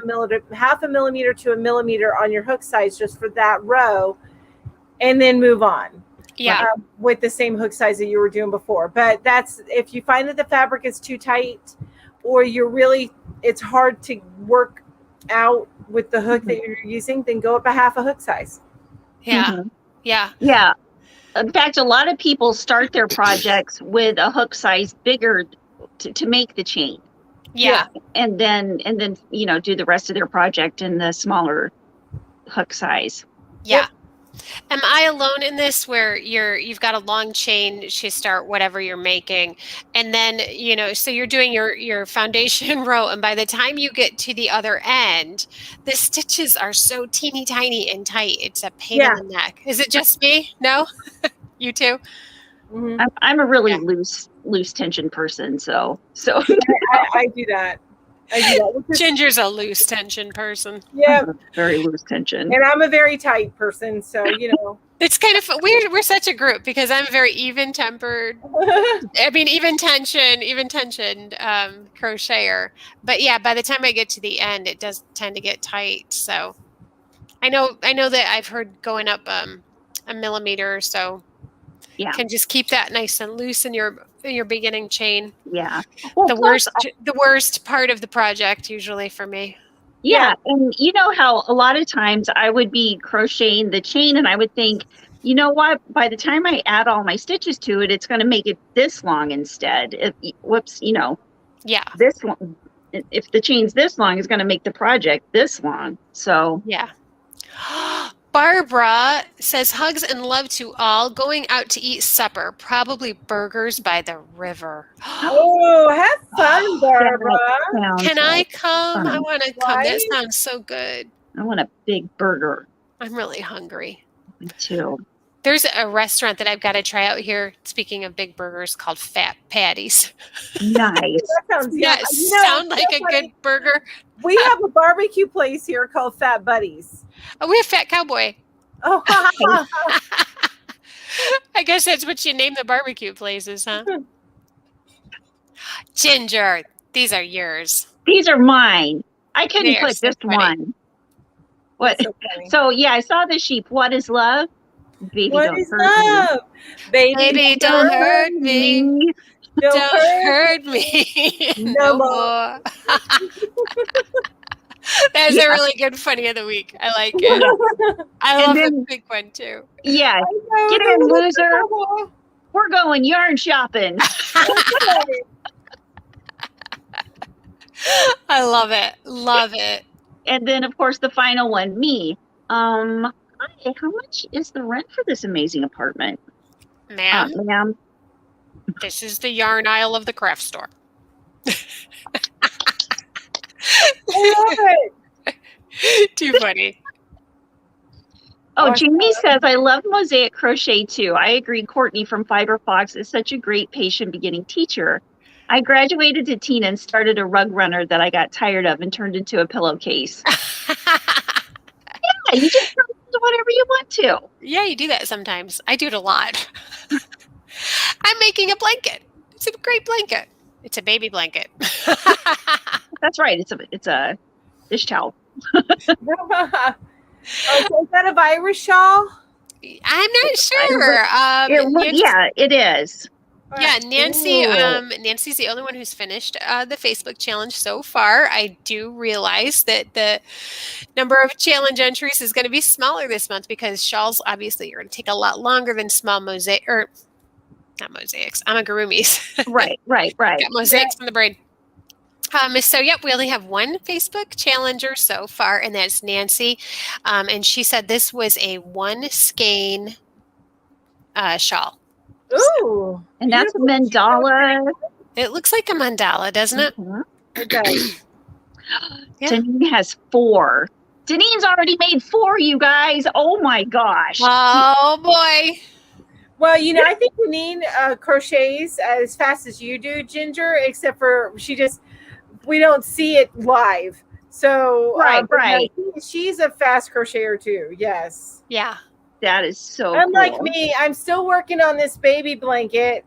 B: a millimeter to a millimeter on your hook size just for that row, and then move on. With the same hook size that you were doing before. But that's if you find that the fabric is too tight, or it's hard to work out with the hook that you're using, then go up a half a hook size.
A: In fact, a lot of people start their projects with a hook size bigger to make the chain. And then do the rest of their project in the smaller hook size.
C: Am I alone in this where you've got a long chain to start whatever you're making, and then so you're doing your foundation row, and by the time you get to the other end, the stitches are so teeny tiny and tight, it's a pain in the neck. Is it just me? No? You too?
A: I'm a really loose tension person, so
B: I do that.
C: Ginger's a loose tension person.
A: Very loose tension,
B: and I'm a very tight person, so
C: it's kind of we're such a group because I'm very even tempered. I mean, even tensioned crocheter. But by the time I get to the end, it does tend to get tight. So I know that I've heard going up a millimeter or so. Can just keep that nice and loose in your beginning chain.
A: Well,
C: the worst part of the project usually for me.
A: And you know how a lot of times I would be crocheting the chain and I would think, you know what, by the time I add all my stitches to it, it's going to make it this long instead. This long, if the chain's this long, it's going to make the project this long. So
C: Barbara says, hugs and love to all. Going out to eat supper, probably burgers by the river.
B: Oh, have fun, Barbara.
C: Can I come?
A: Fun.
C: I want to come. That sounds so good.
A: I want a big burger.
C: I'm really hungry.
A: Me too.
C: There's a restaurant that I've got to try out here, speaking of big burgers, called Fat Patties.
A: Nice.
B: That
C: sound like a good burger.
B: We have a barbecue place here called Fat Buddies.
C: Oh, we have Fat Cowboy.
B: Oh,
C: I guess that's what you name the barbecue places, huh? Ginger, these are yours.
A: These are mine. I couldn't put
C: so
A: this one. What?
B: So
A: I saw the sheep. What is love? Baby,
B: what is love?
C: Baby, don't hurt me.
B: Don't
C: hurt me
B: no more.
C: That's a really good funny of the week. I like it. I love the big one too.
A: Yeah. Get in, loser. We're going yarn shopping.
C: I love it. Love it.
A: And then, of course, the final one, me. Hi, how much is the rent for this amazing apartment?
C: Ma'am, this is the yarn aisle of the craft store.
B: I love it.
C: Too funny.
A: Oh, Jamie says, I love mosaic crochet too. I agree. Courtney from Fiber Fox is such a great patient beginning teacher. I graduated to teen and started a rug runner that I got tired of and turned into a pillowcase. Yeah, you just turn into whatever you want to.
C: Yeah, you do that sometimes. I do it a lot. I'm making a blanket. It's a great blanket. It's a baby blanket.
A: That's right. It's a dish towel.
B: So is that a virus shawl?
C: I'm not sure.
A: It is.
C: Yeah, Nancy.
B: Ooh.
C: Nancy's the only one who's finished the Facebook challenge so far. I do realize that the number of challenge entries is going to be smaller this month because shawls obviously are going to take a lot longer than small mosaic or not mosaics, amigurumis.
A: Right.
C: Got mosaics on the brain. So yep, we only have one Facebook challenger so far, and that's Nancy. And she said this was a one skein shawl.
B: Ooh.
A: And that's a
B: beautiful.
A: mandala.
C: It looks like a mandala, doesn't it?
A: Mhm.
B: It does.
C: Yeah.
A: Deneen has 4. Deneen's already made 4, you guys. Oh my gosh.
C: Oh boy.
B: Well, I think Janine crochets as fast as you do, Ginger, except for we don't see it live. So
A: Right.
B: she's a fast crocheter too. Yes.
C: Yeah.
A: That is so
B: Unlike
A: cool.
B: me, I'm still working on this baby blanket.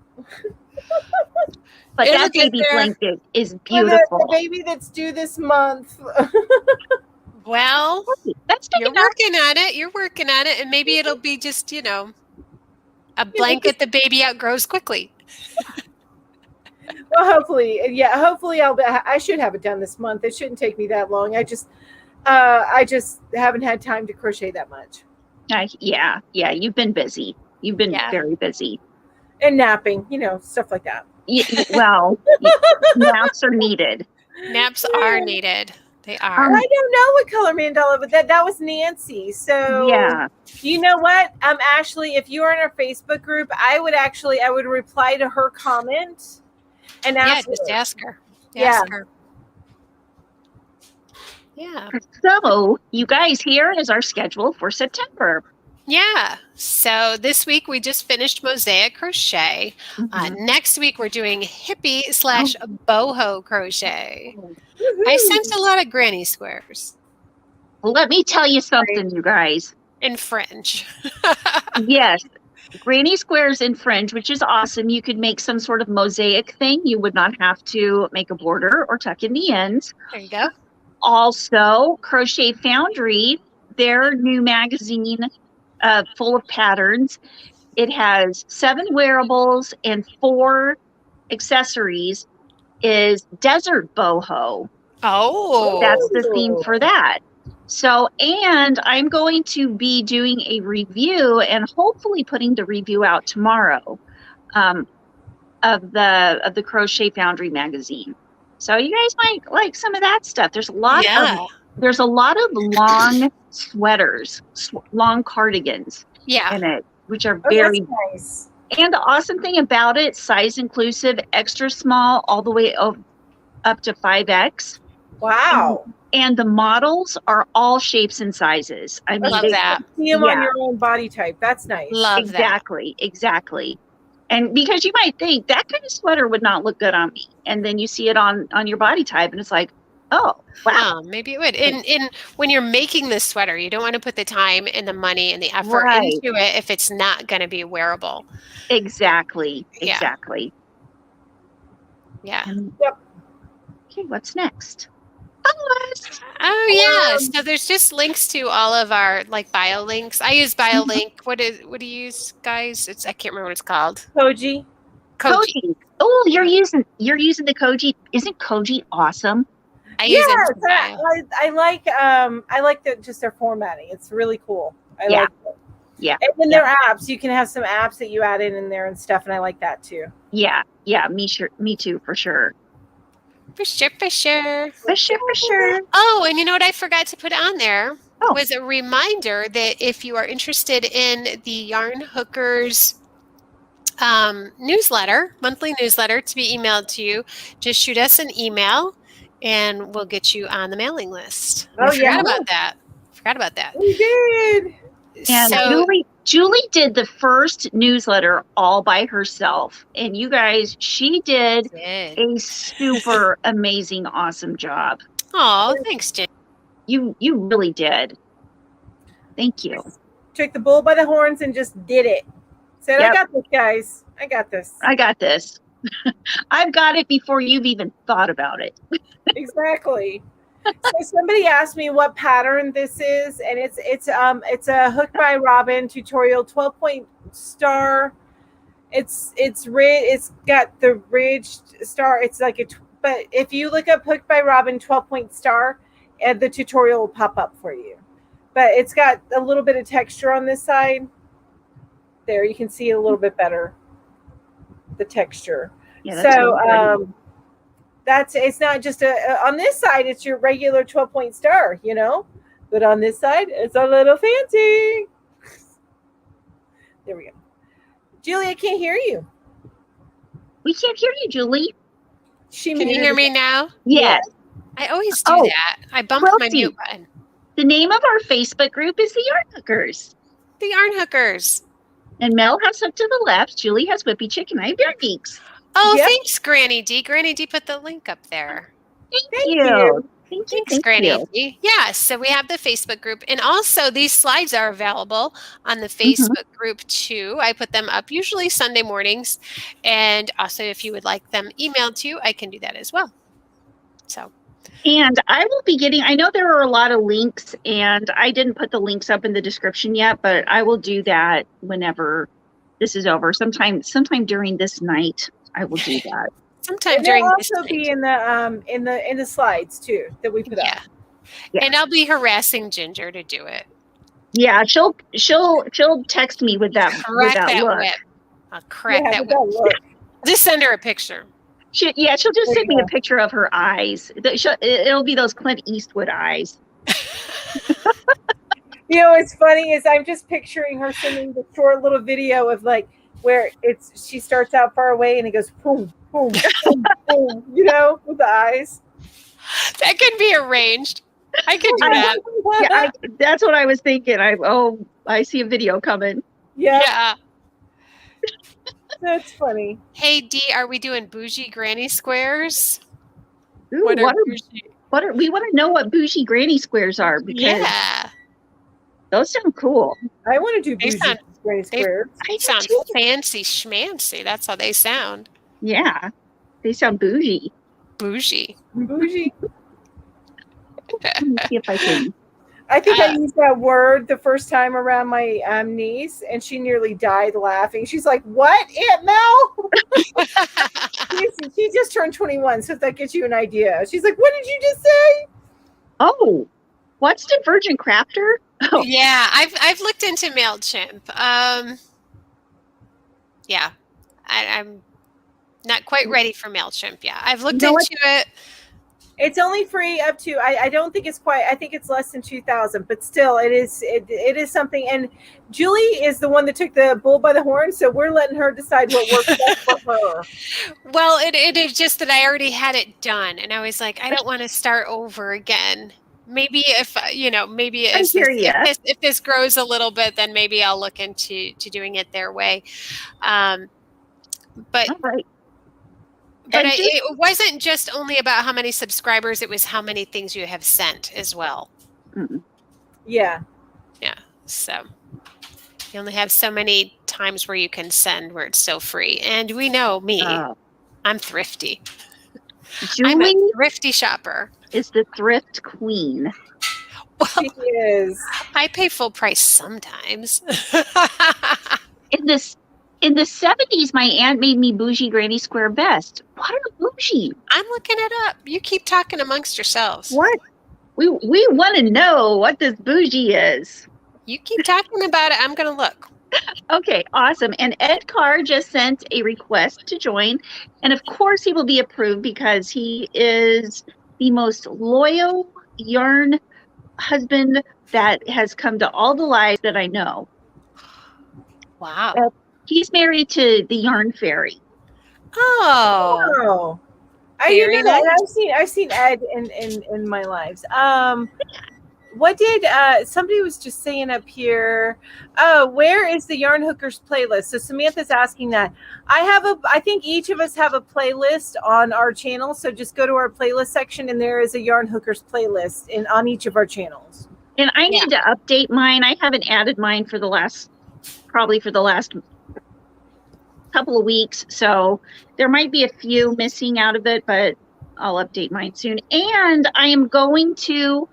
A: But
C: It'll
A: that
C: get
A: baby
C: there.
A: blanket is
B: For
A: beautiful.
B: the baby that's due this month.
C: Well,
A: That's big
C: you're
A: enough.
C: working on it. You're working on it, and maybe it'll be just a blanket the baby outgrows quickly.
B: Well, hopefully I should have it done this month. It shouldn't take me that long. I just haven't had time to crochet that much.
A: Yeah. You've been busy. You've been very busy.
B: And napping, stuff like that.
A: Well, naps are needed.
C: Naps are needed. They are.
B: I don't know what color mandala, but that was Nancy. So
A: Yeah.
B: you know what? Ashley, if you are in our Facebook group, I would reply to her comment and ask her.
C: Just ask her.
B: Yeah.
C: Ask her. Yeah.
A: So, you guys, here is our schedule for September.
C: Yeah. So this week we just finished mosaic crochet. Next week we're doing hippie / boho crochet. I sent a lot of granny squares.
A: Well, let me tell you something, you guys.
C: In French.
A: Yes. Granny squares in French, which is awesome. You could make some sort of mosaic thing. You would not have to make a border or tuck in the ends.
C: There you go.
A: Also, Crochet Foundry, their new magazine full of patterns. It has 7 wearables and 4 accessories, is desert boho.
C: Oh.
A: That's the theme for that. So, and I'm going to be doing a review and hopefully putting the review out tomorrow of the Crochet Foundry magazine. So you guys might like some of that stuff. There's a lot of long sweaters, long cardigans in it, which are very
B: nice.
A: And the awesome thing about it, size inclusive, extra small, all the way up to 5X.
B: Wow.
A: And the models are all shapes and sizes. I mean,
C: love that.
B: See them on your own body type. That's nice.
C: Love that.
A: Exactly. And because you might think that kind of sweater would not look good on me. And then you see it on your body type and it's like, oh, wow.
C: Maybe it would. And when you're making this sweater, you don't want to put the time and the money and the effort into it if it's not going to be wearable.
A: Exactly.
C: Yeah.
B: Yep.
A: Okay, what's next?
C: Oh yeah. So there's just links to all of our bio links. I use BioLink. What do you use, guys? I can't remember what it's called.
B: Koji.
A: Oh, you're using the Koji. Isn't Koji awesome?
C: I use it.
B: I like just their formatting. It's really cool. I like it.
A: Yeah.
B: And then their apps. You can have some apps that you add in there and stuff, and I like that too.
A: Yeah. Me too, for sure.
C: For sure. Oh, and you know what I forgot to put on there was a reminder that if you are interested in the Yarn Hookers newsletter, monthly newsletter to be emailed to you, just shoot us an email and we'll get you on the mailing list.
B: Oh,
C: Forgot about that.
B: We did.
A: And
C: So,
A: Julie did the first newsletter all by herself. And you guys, she did a super amazing, awesome job.
C: Oh, thanks, Jen.
A: You really did. Thank you.
B: Took the bull by the horns and just did it. Said, I got this, guys. I got this. I've got it before you've even thought about it. Exactly. So somebody asked me what pattern this is, and it's a Hook by Robin tutorial 12-point star It's got the ridged star. It's like but if you look up Hooked by Robin 12-point star, and the tutorial will pop up for you. But it's got a little bit of texture on this side. There, you can see a little bit better the texture.
A: Yeah, that's
B: so it's not just on this side it's your regular 12-point star, but on this side it's a little fancy. There we go. Julie, I can't hear you.
A: We can't hear you, Julie.
C: Can you hear me now?
A: Yes.
C: I always do that. I bumped my mute button.
A: The name of our Facebook group is the Yarn Hookers.
C: The Yarn Hookers.
A: And Mel has up to the left. Julie has Whippy Chick, and I have Yarn Geeks.
C: Oh, thanks, Granny D. Granny D put the link up there.
A: Thank you.
C: Thanks, Granny D. Yeah, so we have the Facebook group. And also, these slides are available on the Facebook group, too. I put them up usually Sunday mornings. And also, if you would like them emailed to you, I can do that as well. So.
A: And I will be getting, I know there are a lot of links, and I didn't put the links up in the description yet, but I will do that whenever this is over. Sometime during this night, I will do that.
C: Sometime during this
B: night. Also be in the slides too that we put up.
A: Yeah.
C: And I'll be harassing Ginger to do it.
A: Yeah, she'll text me with that look.
C: Whip. I'll crack that whip. Just send her a picture.
A: She'll just send me a picture of her eyes. It'll be those Clint Eastwood eyes.
B: What's funny is I'm just picturing her sending the short little video of like where she starts out far away and it goes boom, boom, boom, boom, with the eyes.
C: That can be arranged. I could do that.
A: Yeah, that's what I was thinking. I see a video coming.
B: Yeah. That's funny.
C: Hey D, are we doing bougie granny squares?
A: Ooh, we want to know what bougie granny squares are, because those sound cool.
B: I want to do bougie granny squares.
C: They sound fancy schmancy. That's how they sound.
A: Yeah, they sound bougie.
B: Bougie.
A: Let me see if I can.
B: I think I used that word the first time around my niece, and she nearly died laughing. She's like, "What, Aunt Mel?" She just turned 21, so if that gets you an idea. She's like, "What did you just say?"
A: Oh, what's Divergent Crafter? Oh.
C: Yeah, I've looked into MailChimp. I'm not quite ready for MailChimp yet. I've looked into it.
B: It's only free up to, I don't think it's quite, I think it's less than 2,000, but still it is something. And Julie is the one that took the bull by the horn. So we're letting her decide what works best for her.
C: Well, it is just that I already had it done. And I was like, I don't want to start over again. Maybe if this grows a little bit, then maybe I'll look into doing it their way. But
A: all right.
C: But it wasn't just only about how many subscribers, it was how many things you have sent as well.
A: Mm-mm.
B: Yeah.
C: Yeah. So you only have so many times where you can send where it's still free. And we know me. I'm thrifty.
A: Julie
C: I'm a thrifty shopper.
A: Is the thrift queen.
C: Well,
B: she is.
C: I pay full price sometimes.
A: In the 70s, my aunt made me bougie granny square vest. What are bougie?
C: I'm looking it up. You keep talking amongst yourselves.
A: What? We want to know what this bougie is.
C: You keep talking about it. I'm going to look.
A: Okay, awesome. And Ed Carr just sent a request to join. And of course he will be approved because he is the most loyal yarn husband that has come to all the lives that I know.
C: Wow.
A: He's married to the Yarn Fairy.
B: Oh. I didn't know that. I've seen Ed in my lives. What did somebody was just saying up here? Oh, where is the Yarn Hookers playlist? So Samantha's asking that. I think each of us have a playlist on our channel. So just go to our playlist section, and there is a Yarn Hookers playlist on each of our channels.
A: And I need to update mine. I haven't added mine for the last couple of weeks, so there might be a few missing out of it, but I'll update mine soon. And I am going to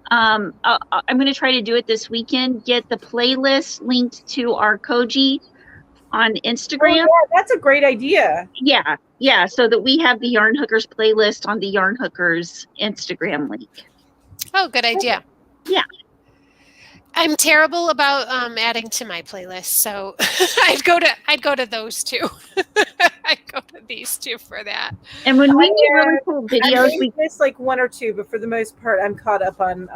A: I'm going to try to do it this weekend, get the playlist linked to our Koji on
B: Oh,
A: Instagram.
B: yeah, that's a great idea.
A: Yeah. So that we have the Yarn Hookers playlist on the Yarn Hookers Instagram link.
C: Oh, good idea.
A: Yeah.
C: I'm terrible about adding to my playlist, so I'd go to those two. I'd go to these two for that.
A: And when we do really cool
B: I
A: videos,
B: may miss like one or two, but for the most part, I'm caught up on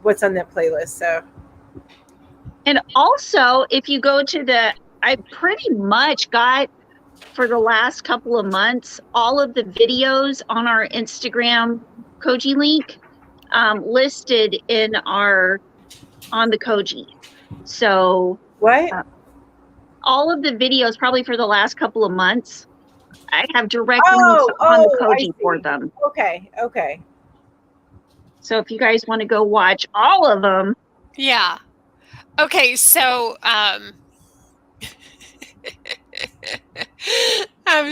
B: what's on that playlist. So,
A: and also if you go to I pretty much got for the last couple of months all of the videos on our Instagram Koji link listed on the Koji. So
B: what?
A: all of the videos probably for the last couple of months, I have direct links on the Koji for them.
B: Okay.
A: So if you guys want to go watch all of them.
C: Yeah. Okay, so I'm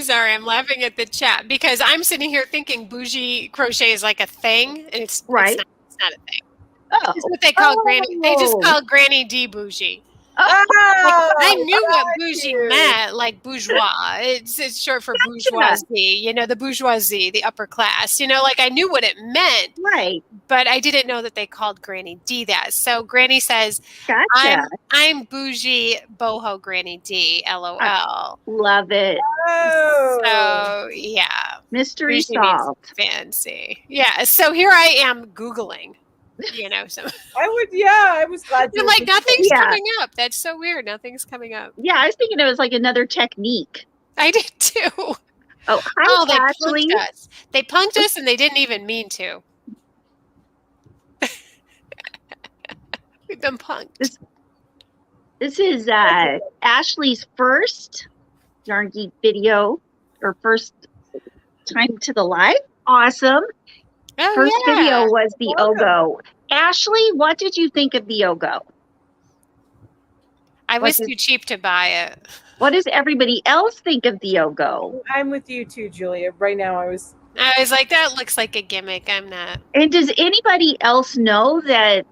C: sorry, I'm laughing at the chat because I'm sitting here thinking bougie crochet is like a thing, and it's
A: Right.
C: It's not a thing.
A: Oh.
C: It's what they call Granny. They just call Granny D bougie.
B: Oh,
C: I knew what bougie
B: you.
C: meant, like bourgeois. It's short for bourgeoisie, the bourgeoisie, the upper class. Like I knew what it meant.
A: Right.
C: But I didn't know that they called Granny D that. So Granny says,
A: Gotcha.
C: I'm bougie boho Granny D, LOL.
A: Love it.
B: Oh.
C: So yeah.
A: Mystery
C: Bougie means
A: solved.
C: fancy. Yeah. So here I am Googling. So
B: I was glad.
C: you're like, nothing's coming up. That's so weird. Nothing's coming up.
A: Yeah, I was thinking it was like another technique.
C: I did too.
A: Oh, hi,
C: they
A: Ashley.
C: punked us. They punked us and they didn't even mean to. We've been punked.
A: This is Ashley's first Yarn Geek video, or first time to the live. Awesome.
C: Oh,
A: First
C: yeah.
A: video was the Ogo. Ashley, what did you think of the Ogo?
C: I was too cheap to buy it.
A: What does everybody else think of the Ogo?
B: I'm with you too, Julia. Right now, I was
C: like, that looks like a gimmick. I'm not.
A: And does anybody else know that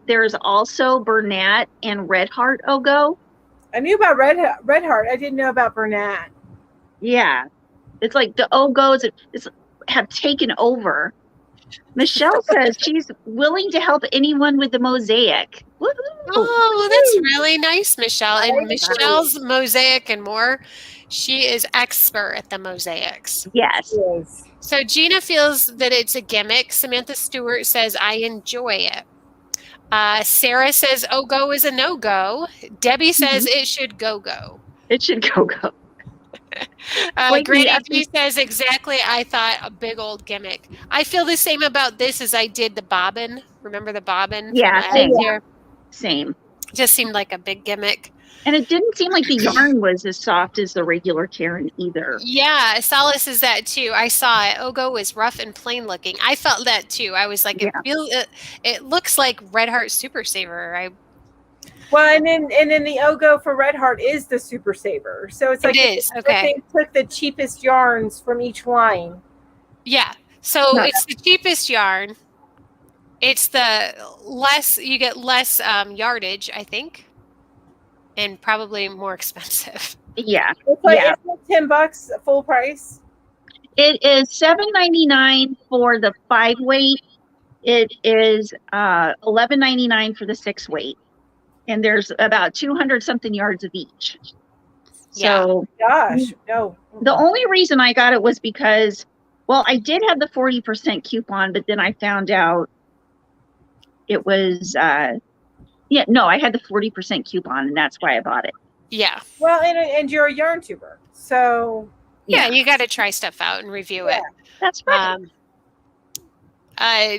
A: there's also Bernat and Red Heart Ogo?
B: I knew about Red Heart. I didn't know about Bernat.
A: Yeah. It's like the Ogos have taken over. Michelle says she's willing to help anyone with the mosaic. Woo-hoo.
C: Oh, that's really nice, Michelle. And Michelle's mosaic and more, she is expert at the mosaics.
A: Yes.
C: So Gina feels that it's a gimmick. Samantha Stewart says, I enjoy it. Sarah says, Ogo is a no-go. Debbie says it should go.
A: It should go.
C: Granny D says, exactly, I thought a big old gimmick. I feel the same about this as I did the bobbin. Remember the bobbin?
A: Yeah, same.
C: Just seemed like a big gimmick.
A: And it didn't seem like the yarn was as soft as the regular Karen either.
C: Yeah, Solace is that too. I saw it. Ogo was rough and plain looking. I felt that too. I was like, it looks like Red Heart Super Saver.
B: Well, and then the Ogo for Red Heart is the Super Saver. So it's like
C: okay.
B: They took the cheapest yarns from each line.
C: Yeah. So it's the cheapest yarn. It's the you get less yardage, I think, and probably more expensive.
A: Yeah.
B: It's like $10 full price.
A: It is $7.99 for the 5-weight. It is $11.99 for the 6-weight. And there's about 200 something yards of each. So,
B: gosh, no.
A: The only reason I got it was because, well, I did have the 40% coupon, but then I found out it was, I had the 40% coupon, and that's why I bought it.
C: Yeah.
B: Well, and you're a yarn tuber, so.
C: Yeah, you got to try stuff out and review it.
A: That's right.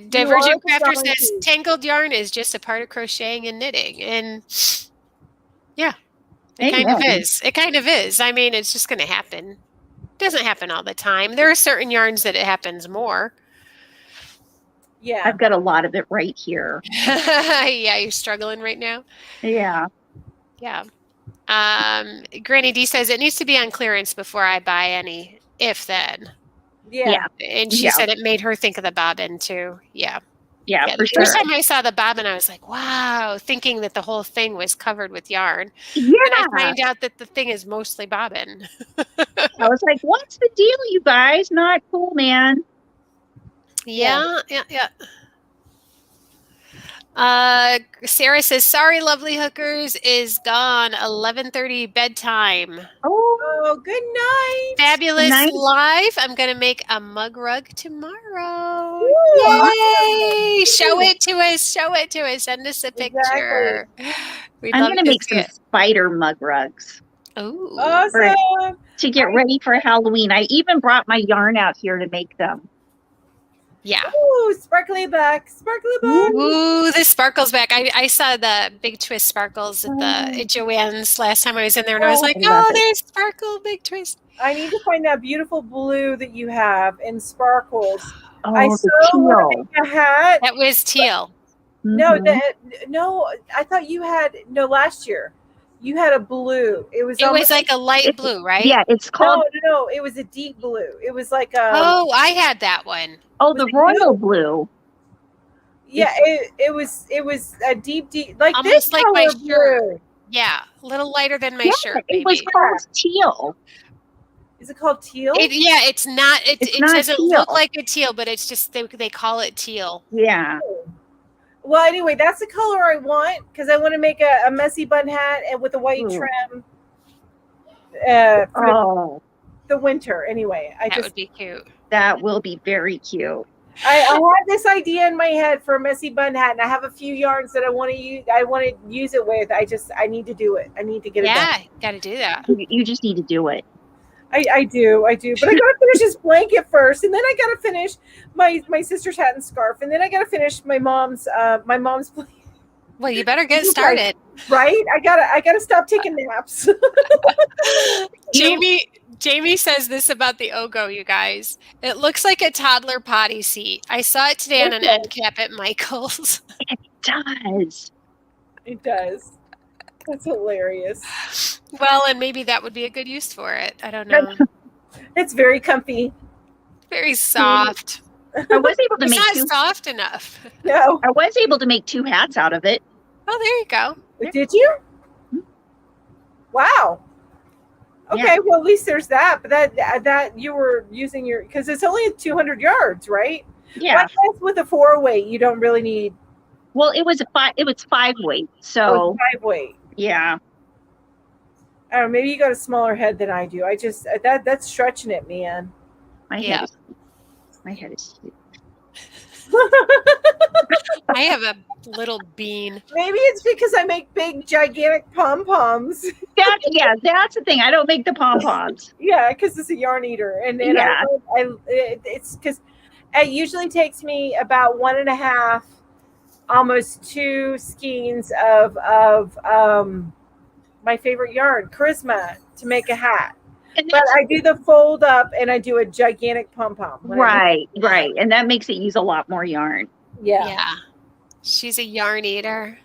C: Divergent Crafter says tangled yarn is just a part of crocheting and knitting, and yeah, it kind of is. I mean, it's just going to happen. It doesn't happen all the time. There are certain yarns that it happens more.
B: Yeah,
A: I've got a lot of it right here.
C: Yeah, you're struggling right now.
A: Yeah.
C: Granny D says it needs to be on clearance before I buy any. If then.
B: Yeah.
C: And she said it made her think of the bobbin too. Yeah.
A: Yeah,
C: Yeah,
A: for
C: the first
A: sure.
C: time I saw the bobbin, I was like, wow, thinking that the whole thing was covered with yarn.
A: Yeah.
C: Then I find out that the thing is mostly bobbin.
A: I was like, what's the deal, you guys? Not cool, man.
C: Yeah. Sarah says, sorry, lovely hookers is gone. 11:30 bedtime.
A: Oh,
B: Oh, good night.
C: Fabulous
A: nice.
C: live. I'm going to make a mug rug tomorrow.
B: Ooh,
C: Yay!
B: awesome.
C: Show it to us. Show it to us. Send us a picture. We'd
A: I'm
C: love
A: gonna
C: to
A: make
C: see
A: some
C: it.
A: spider mug rugs
C: Ooh.
B: Awesome.
A: to get ready for Halloween. I even brought my yarn out here to make them.
C: Yeah.
B: Ooh, sparkly back. Sparkly back.
C: Ooh, the sparkles back. I saw the Big Twist sparkles at Joanne's last time I was in there, and I was like,
A: I love
C: oh,
A: it.
C: there's sparkle Big Twist.
B: I need to find that beautiful blue that you have in sparkles.
A: Oh,
B: I
A: the
B: so want to
A: teal.
B: make a hat.
C: That was teal.
B: No,
A: Mhm.
B: no, I thought you had last year. You had a blue. It was
C: It was like a light blue, right?
A: Yeah, it's called.
B: no, it was a deep blue. It was like a
C: Oh, I had that one.
A: Oh,
B: was
A: the
B: it
A: royal blue.
B: yeah, it was a deep like
C: Almost
B: this
C: like
B: color
C: my
B: blue.
C: shirt. Yeah, a little lighter than my
A: Yeah,
C: shirt,
A: it was
C: maybe.
A: called teal.
B: Is it called teal?
C: It's not. It
A: not
C: doesn't
A: teal.
C: look like a teal, but it's just they call it teal.
A: Yeah.
B: Well, anyway, that's the color I want because I want to make a messy bun hat and with a white
A: Ooh.
B: trim. For
A: Oh,
B: the winter, anyway.
C: That would be cute.
A: that will be very cute.
B: I had this idea in my head for a messy bun hat, and I have a few yarns that I want to use. I want to use it with. I need to do it. I need to get it done.
C: Yeah, got to do that.
A: You just need to do it.
B: I do, but I gotta finish this blanket first, and then I gotta finish my sister's hat and scarf, and then I gotta finish my mom's blanket.
C: Well, you better get started.
B: Right? I gotta stop taking naps.
C: Jamie says this about the Ogo, you guys. It looks like a toddler potty seat. I saw it today on an end cap at Michael's.
A: It does.
B: It does. That's hilarious.
C: Well, and maybe that would be a good use for it. I don't know.
B: It's very comfy.
C: Very soft.
A: I was able to
C: It's
A: make
C: not
A: two.
C: soft enough.
B: No.
A: I was able to make two hats out of it.
C: Oh, there you go.
B: Did you? Wow. Okay,
A: Yeah.
B: well at least there's that. But that you were using your because it's only 200 yards, right?
A: Yeah.
B: Well, I guess with a 4-weight, you don't really need
A: Well, it was 5 weight. So
B: 5-weight.
A: yeah.
B: I don't know, maybe you got a smaller head than I do. I just that's stretching it, man.
A: My
C: Yeah.
A: head is huge.
C: I have a little bean.
B: Maybe it's because I make big, gigantic pom poms.
A: That's the thing. I don't make the pom poms.
B: Yeah, because it's a yarn eater, and
A: Yeah.
B: it's because it usually takes me about 1.5, almost 2 skeins of my favorite yarn, Charisma, to make a hat. But I do the fold up and I do a gigantic pom pom.
A: Right. And that makes it use a lot more yarn.
B: Yeah.
C: She's a yarn eater.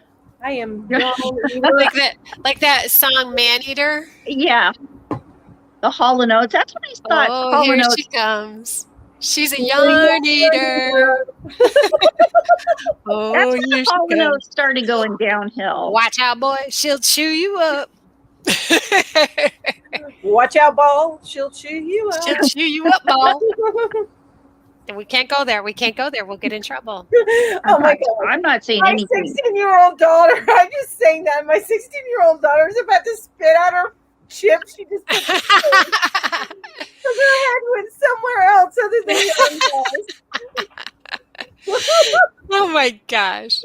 B: I am
C: like that song Man Eater.
A: Yeah. The Hall & Oates. That's what I thought.
C: Oh,
A: Hall &
C: here
A: Oates.
C: she comes. She's a yarn eater. Oh,
A: That's
C: here
A: when
C: she
A: Hall &
C: comes.
A: Oates started going downhill.
C: Watch out, boy. She'll chew you up.
B: Watch out, ball. She'll chew you up.
C: She'll chew you up, ball. We can't go there. We can't go there. We'll get in trouble.
B: Oh my God.
A: I'm not saying
B: My
A: anything.
B: 16-year-old daughter, I'm just saying that. My 16-year-old daughter is about to spit out her chips. She just put because her head went somewhere else other than
C: Oh my gosh.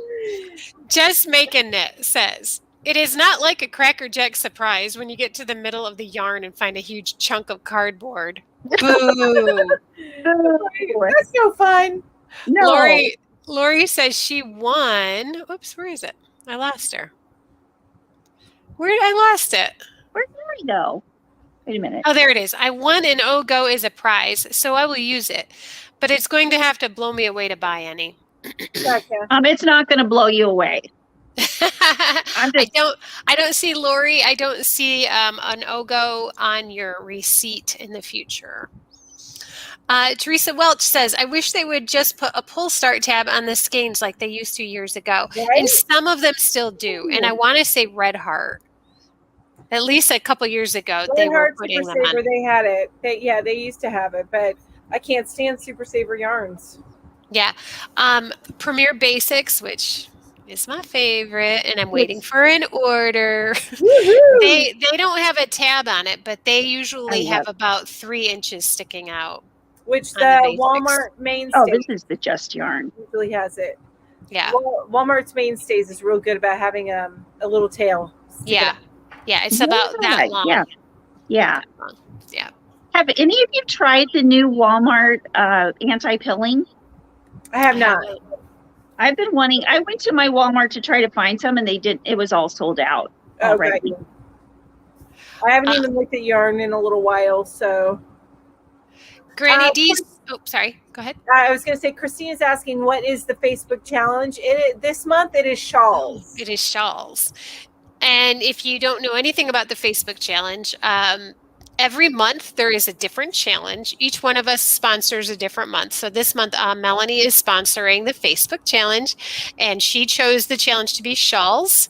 C: Just Making It says, it is not like a Cracker Jack surprise when you get to the middle of the yarn and find a huge chunk of cardboard. Boo.
B: That's no fun.
A: No.
C: Lori says she won. Oops, where is it? I lost her. I lost it?
A: Where did we go? Wait a minute.
C: Oh, there it is. I won an Ogo as a prize, so I will use it. But it's going to have to blow me away to buy any.
B: Gotcha.
A: It's not going to blow you away.
C: I don't see Lori. I don't see an Ogo on your receipt in the future. Teresa Welch says, I wish they would just put a pull start tab on the skeins like they used to years ago.
B: Right?
C: And some of them still do. And I want to say Red Heart. At least a couple years ago, they were putting them on.
B: They had it. They used to have it, but I can't stand Super Saver yarns.
C: Yeah. Premier Basics, which is my favorite, and I'm waiting for an order. They don't have a tab on it, but they usually have about 3 inches sticking out.
B: Which the Walmart Mainstay.
A: Oh, this is the Just Yarn.
B: Usually has it.
C: Yeah.
B: Walmart's Mainstays is real good about having a little tail.
C: Yeah. Yeah, it's about that long.
A: Yeah. Yeah.
C: Yeah.
A: Have any of you tried the new Walmart anti-pilling?
B: I have not.
A: I've been wanting. I went to my Walmart to try to find some, and they didn't. It was all sold out already.
B: Okay. I haven't even looked at yarn in a little while, so.
C: Granny D's. Oh, sorry. Go ahead.
B: I was going to say, Christina's asking, what is the Facebook challenge? This month, it is shawls.
C: It is shawls. And if you don't know anything about the Facebook challenge, every month there is a different challenge. Each one of us sponsors a different month. So this month, Melanie is sponsoring the Facebook challenge, and she chose the challenge to be shawls.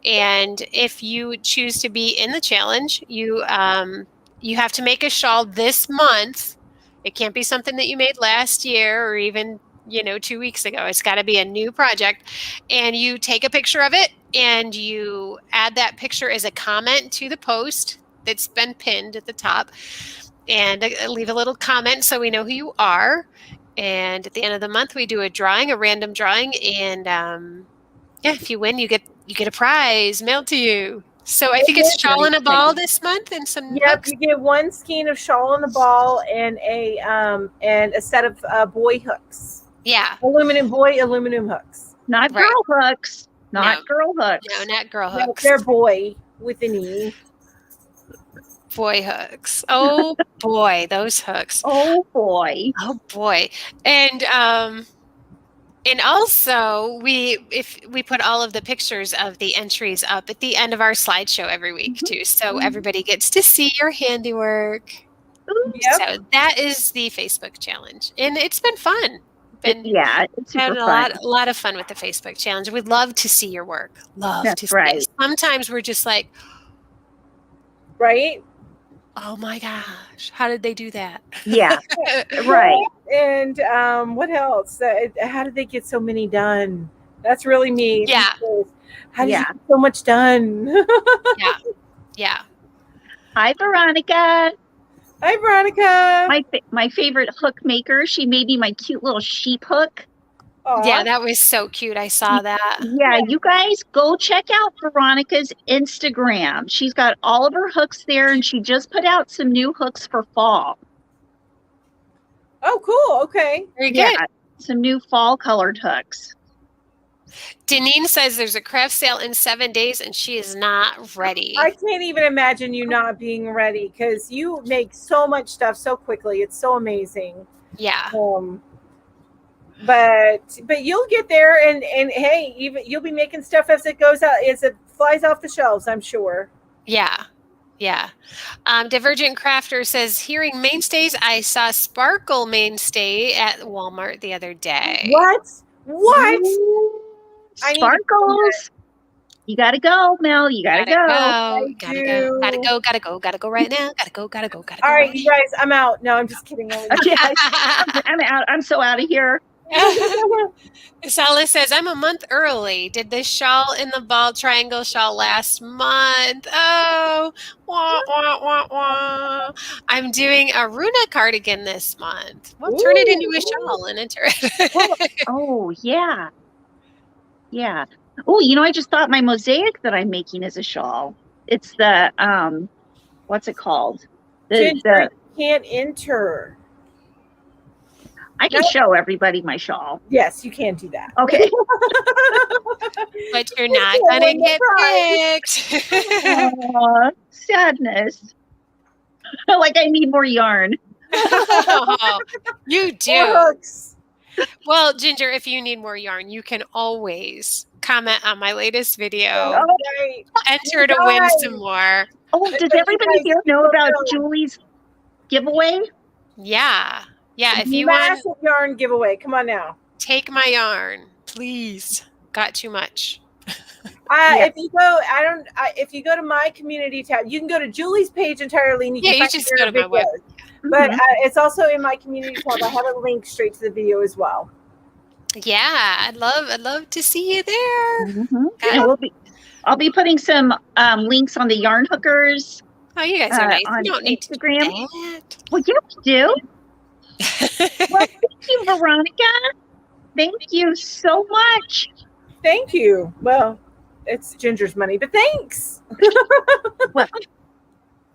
C: And if you choose to be in the challenge, you have to make a shawl this month. It can't be something that you made last year or even 2 weeks ago. It's got to be a new project. And you take a picture of it and you add that picture as a comment to the post that's been pinned at the top, and leave a little comment so we know who you are. And at the end of the month, we do a random drawing. And if you win, you get a prize mailed to you. So I think it's shawl and a ball this month, and some.
B: Yep,
C: hooks.
B: you get 1 skein of shawl and a ball and a set of boy hooks.
C: Yeah,
B: aluminum hooks.
A: Not girl hooks. Not girl hooks.
C: No, not girl hooks.
B: They're boy with an E.
C: Boy hooks. Oh boy, those hooks.
A: Oh boy.
C: Oh boy. And also we put all of the pictures of the entries up at the end of our slideshow every week too. So everybody gets to see your handiwork. Yep. So that is the Facebook challenge. And it's been fun.
A: It's super fun.
C: A lot of fun with the Facebook challenge. We'd love to see your work.
A: That's
C: to see
A: right.
C: it. Sometimes we're just like,
B: right?
C: Oh my gosh, how did they do that?
A: Yeah, right.
B: And what else? How did they get so many done? That's really me.
C: Yeah.
B: How did you get so much done?
C: Yeah.
A: Hi, Veronica.
B: Hi, Veronica.
A: My favorite hook maker. She made me my cute little sheep hook.
B: Aww.
C: Yeah, that was so cute. I saw that.
A: Yeah, you guys go check out Veronica's Instagram. She's got all of her hooks there, and she just put out some new hooks for fall.
B: Oh, cool. Okay.
C: Very good.
A: Yeah, some new fall colored hooks.
C: Deneen says there's a craft sale in 7 days, and she is not ready.
B: I can't even imagine you not being ready because you make so much stuff so quickly. It's so amazing.
C: Yeah.
B: But you'll get there, and hey, even you'll be making stuff as it goes out, as it flies off the shelves, I'm sure.
C: Yeah. Divergent Crafter says, hearing mainstays, I saw Sparkle mainstay at Walmart the other day.
B: What?
A: Sparkles. You gotta go, Mel. You gotta go.
C: Gotta go right now. Gotta go.
B: All right, you guys, I'm out. No, I'm just kidding.
A: I'm out. I'm so out of here.
C: Sala says, I'm a month early. Did the shawl in the ball triangle shawl last month? Oh, wah, wah, wah, wah. I'm doing a Runa cardigan this month. We'll turn it into a shawl and enter it.
A: Oh, yeah. Yeah. Oh, I just thought my mosaic that I'm making is a shawl. It's the, what's it called?
B: The can't enter.
A: I can show everybody my shawl.
B: Yes, you can do that.
A: Okay.
C: But you're not going to get picked.
A: Aww, sadness. Like I need more yarn.
C: Oh, you do.
B: Hooks.
C: Well, Ginger, if you need more yarn, you can always comment on my latest video.
B: Right.
C: Enter to win some more.
A: Oh, does everybody here know about Julie's giveaway?
C: Yeah. Yeah, if you want,
B: Massive yarn giveaway. Come on now.
C: take my yarn, please. Got too much.
B: If you go, if you go to my community tab, you can go to Julie's page entirely, and you
C: Yeah,
B: can
C: you
B: find
C: just
B: her
C: go to my web.
B: videos. But it's also in my community tab. I have a link straight to the video as well.
C: Yeah, I'd love to see you there.
A: And I'll be putting some links on the yarn hookers.
C: Oh, you guys are nice.
A: On
C: You don't need
A: Instagram.
C: to do that.
A: Well, yeah, we do. Well, thank you, Veronica. Thank you so much.
B: Thank you. Well, it's Ginger's money, but thanks.
A: Well,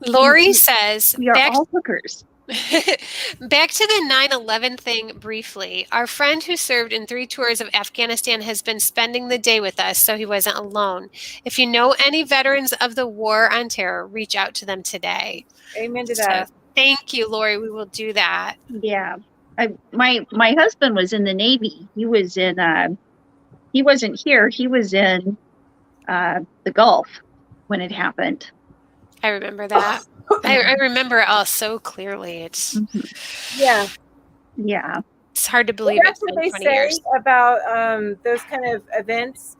C: Lori says,
A: we are all hookers.
C: Back to the 9/11 thing briefly. Our friend who served in 3 tours of Afghanistan has been spending the day with us, so he wasn't alone. If you know any veterans of the war on terror, reach out to them today.
B: Amen to that.
C: So, thank you, Lori. We will do that.
A: Yeah. My husband was in the Navy. He was in he wasn't here. He was in the Gulf when it happened.
C: I remember that. I remember it all so clearly. It's
B: Yeah.
C: It's hard to believe
B: That's
C: it's
B: what
C: been
B: they
C: 20
B: say
C: years.
B: about those kind of events,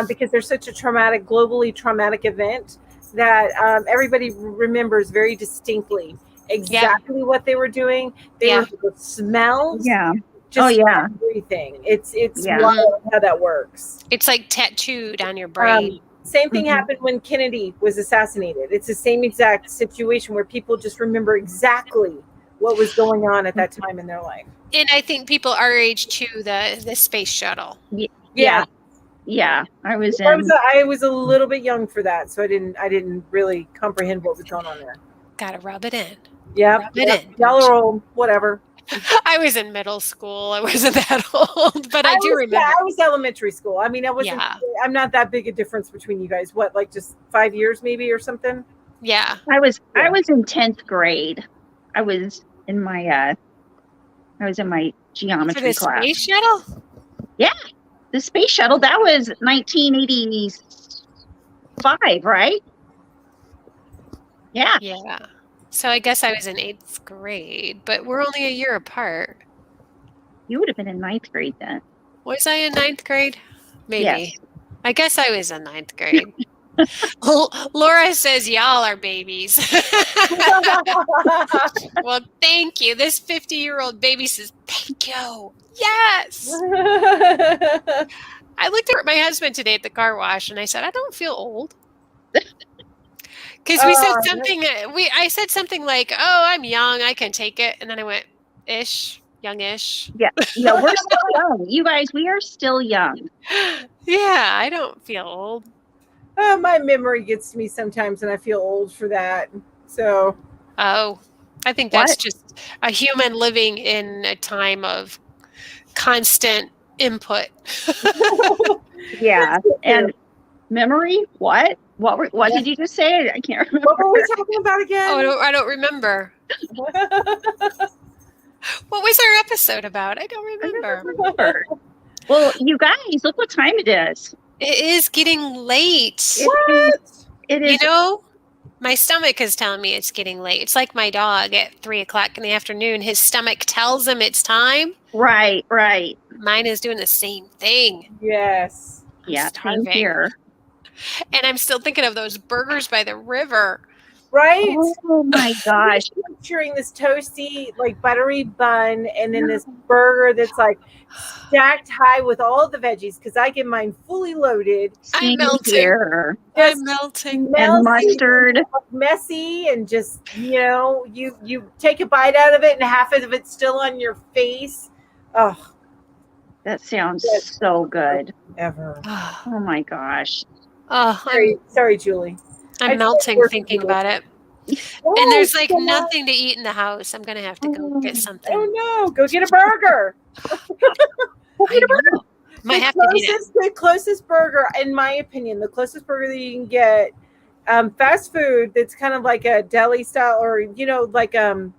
B: because they're such a globally traumatic event that everybody remembers very distinctly exactly what they were doing. They were the smells.
A: Yeah.
B: Just everything. It's wild how that works.
C: It's like tattooed on your brain.
B: Same thing happened when Kennedy was assassinated. It's the same exact situation where people just remember exactly what was going on at that time in their life.
C: And I think people our age too, the space shuttle.
B: Yeah.
A: I was
B: a little bit young for that, so I didn't really comprehend what was going on there.
C: Gotta rub it in.
B: Yeah.
C: Rub it in.
B: Y'all are old, whatever.
C: I was in middle school. I wasn't that old, but I do remember.
B: Yeah, I was elementary school. I mean, I'm not that big a difference between you guys. What, like just 5 years maybe or something?
C: Yeah.
A: I was in 10th grade. I was in my geometry class.
C: Space shuttle?
A: Yeah. The space shuttle, that was 1985, right? Yeah.
C: Yeah. So I guess I was in 8th grade, but we're only a year apart.
A: You would have been in 9th grade then.
C: Was I in 9th grade? Maybe.
A: Yes.
C: I guess I was in 9th grade. Laura says y'all are babies. Well, thank you. This 50-year-old baby says, thank you. Yes. I looked at my husband today at the car wash and I said, I don't feel old. Because we said something, I said something like, oh, I'm young, I can take it. And then I went, youngish.
A: Yeah, we're still young. You guys, we are still young.
C: Yeah, I don't feel old.
B: My memory gets to me sometimes and I feel old for that. So.
C: Oh, I think that's just a human living in a time of constant input.
A: Yeah. And memory? What did you just say? I can't remember.
B: What were we talking about again?
C: Oh, I don't remember. What was our episode about? I don't remember.
A: Well, you guys, look what time it is.
C: It is getting late.
B: What?
A: It is.
C: You know, my stomach is telling me it's getting late. It's like my dog at 3:00 in the afternoon. His stomach tells him it's time.
A: Right.
C: Mine is doing the same thing.
B: Yes.
A: Yeah, same here.
C: And I'm still thinking of those burgers by the river.
B: Right?
A: Oh my gosh.
B: I'm picturing this toasty, like buttery bun and then this burger that's like stacked high with all the veggies because I get mine fully loaded.
C: I'm melting.
A: Here.
C: I'm melting.
A: And mustard.
B: Messy and just, you take a bite out of it and half of it's still on your face. Oh.
A: That sounds so good.
B: Ever.
A: Oh my gosh.
C: Oh,
B: sorry, Julie.
C: I'm melting thinking about it. And there's like nothing to eat in the house. I'm going to have to go get something.
B: Oh no, go get a burger.
C: Might have to eat it.
B: The closest burger, in my opinion, the closest burger that you can get, fast food that's kind of like a deli style or, like a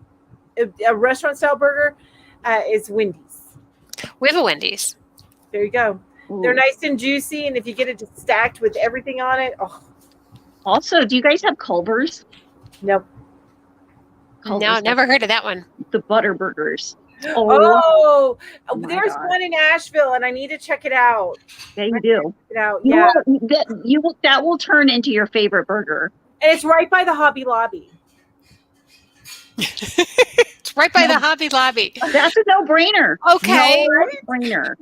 B: restaurant style burger is Wendy's.
C: We have a Wendy's.
B: There you go. Ooh. They're nice and juicy. And if you get it just stacked with everything on it. Oh.
A: Also, do you guys have Culver's?
B: Nope.
C: No, never heard of that one.
A: The butter burgers.
B: Oh,
A: my
B: there's
A: God.
B: one in Asheville, and I need to check it out.
A: Yeah, you do.
B: Check it out.
A: You
B: Yeah,
A: will, that will turn into your favorite burger.
B: and it's right by the Hobby Lobby.
C: It's right by the Hobby Lobby.
A: That's a no-brainer.
C: Okay.
A: No-brainer.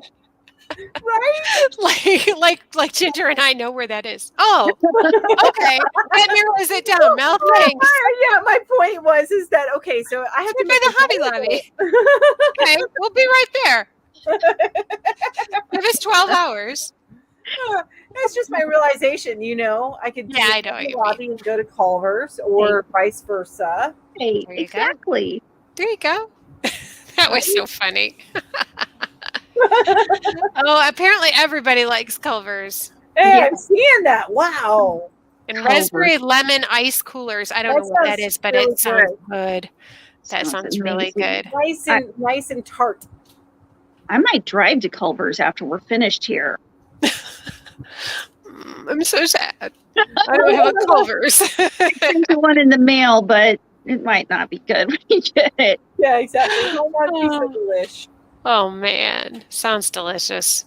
B: Right?
C: like Ginger and I know where that is. Oh, okay. That narrows it down. Mel, thanks.
B: Yeah, my point was that okay? So I have to
C: Right by
B: make
C: the
B: a
C: Hobby Lobby. Okay, we'll be right there. Give us 12 hours.
B: It's just my realization, I could
C: Yeah, I know what
B: the
C: you
B: lobby and go to Culver's or vice versa.
A: Hey,
C: There you
A: exactly.
C: There you go. That was so funny. Oh, apparently everybody likes Culver's.
B: Hey,
A: Yeah.
B: I'm seeing that. Wow.
C: And
A: Culver's.
C: raspberry lemon ice coolers. I don't know what that is, but
B: really
C: it sounds good. That
A: Sounds
C: sounds really
A: amazing.
C: good.
B: Nice and tart.
A: I might drive to Culver's after we're finished here.
C: I'm so sad. I don't have a Culver's.
A: Send you one in the mail, but it might not be good when you get it.
B: Yeah, exactly. Hold on, piece of delish.
C: Oh man, sounds delicious.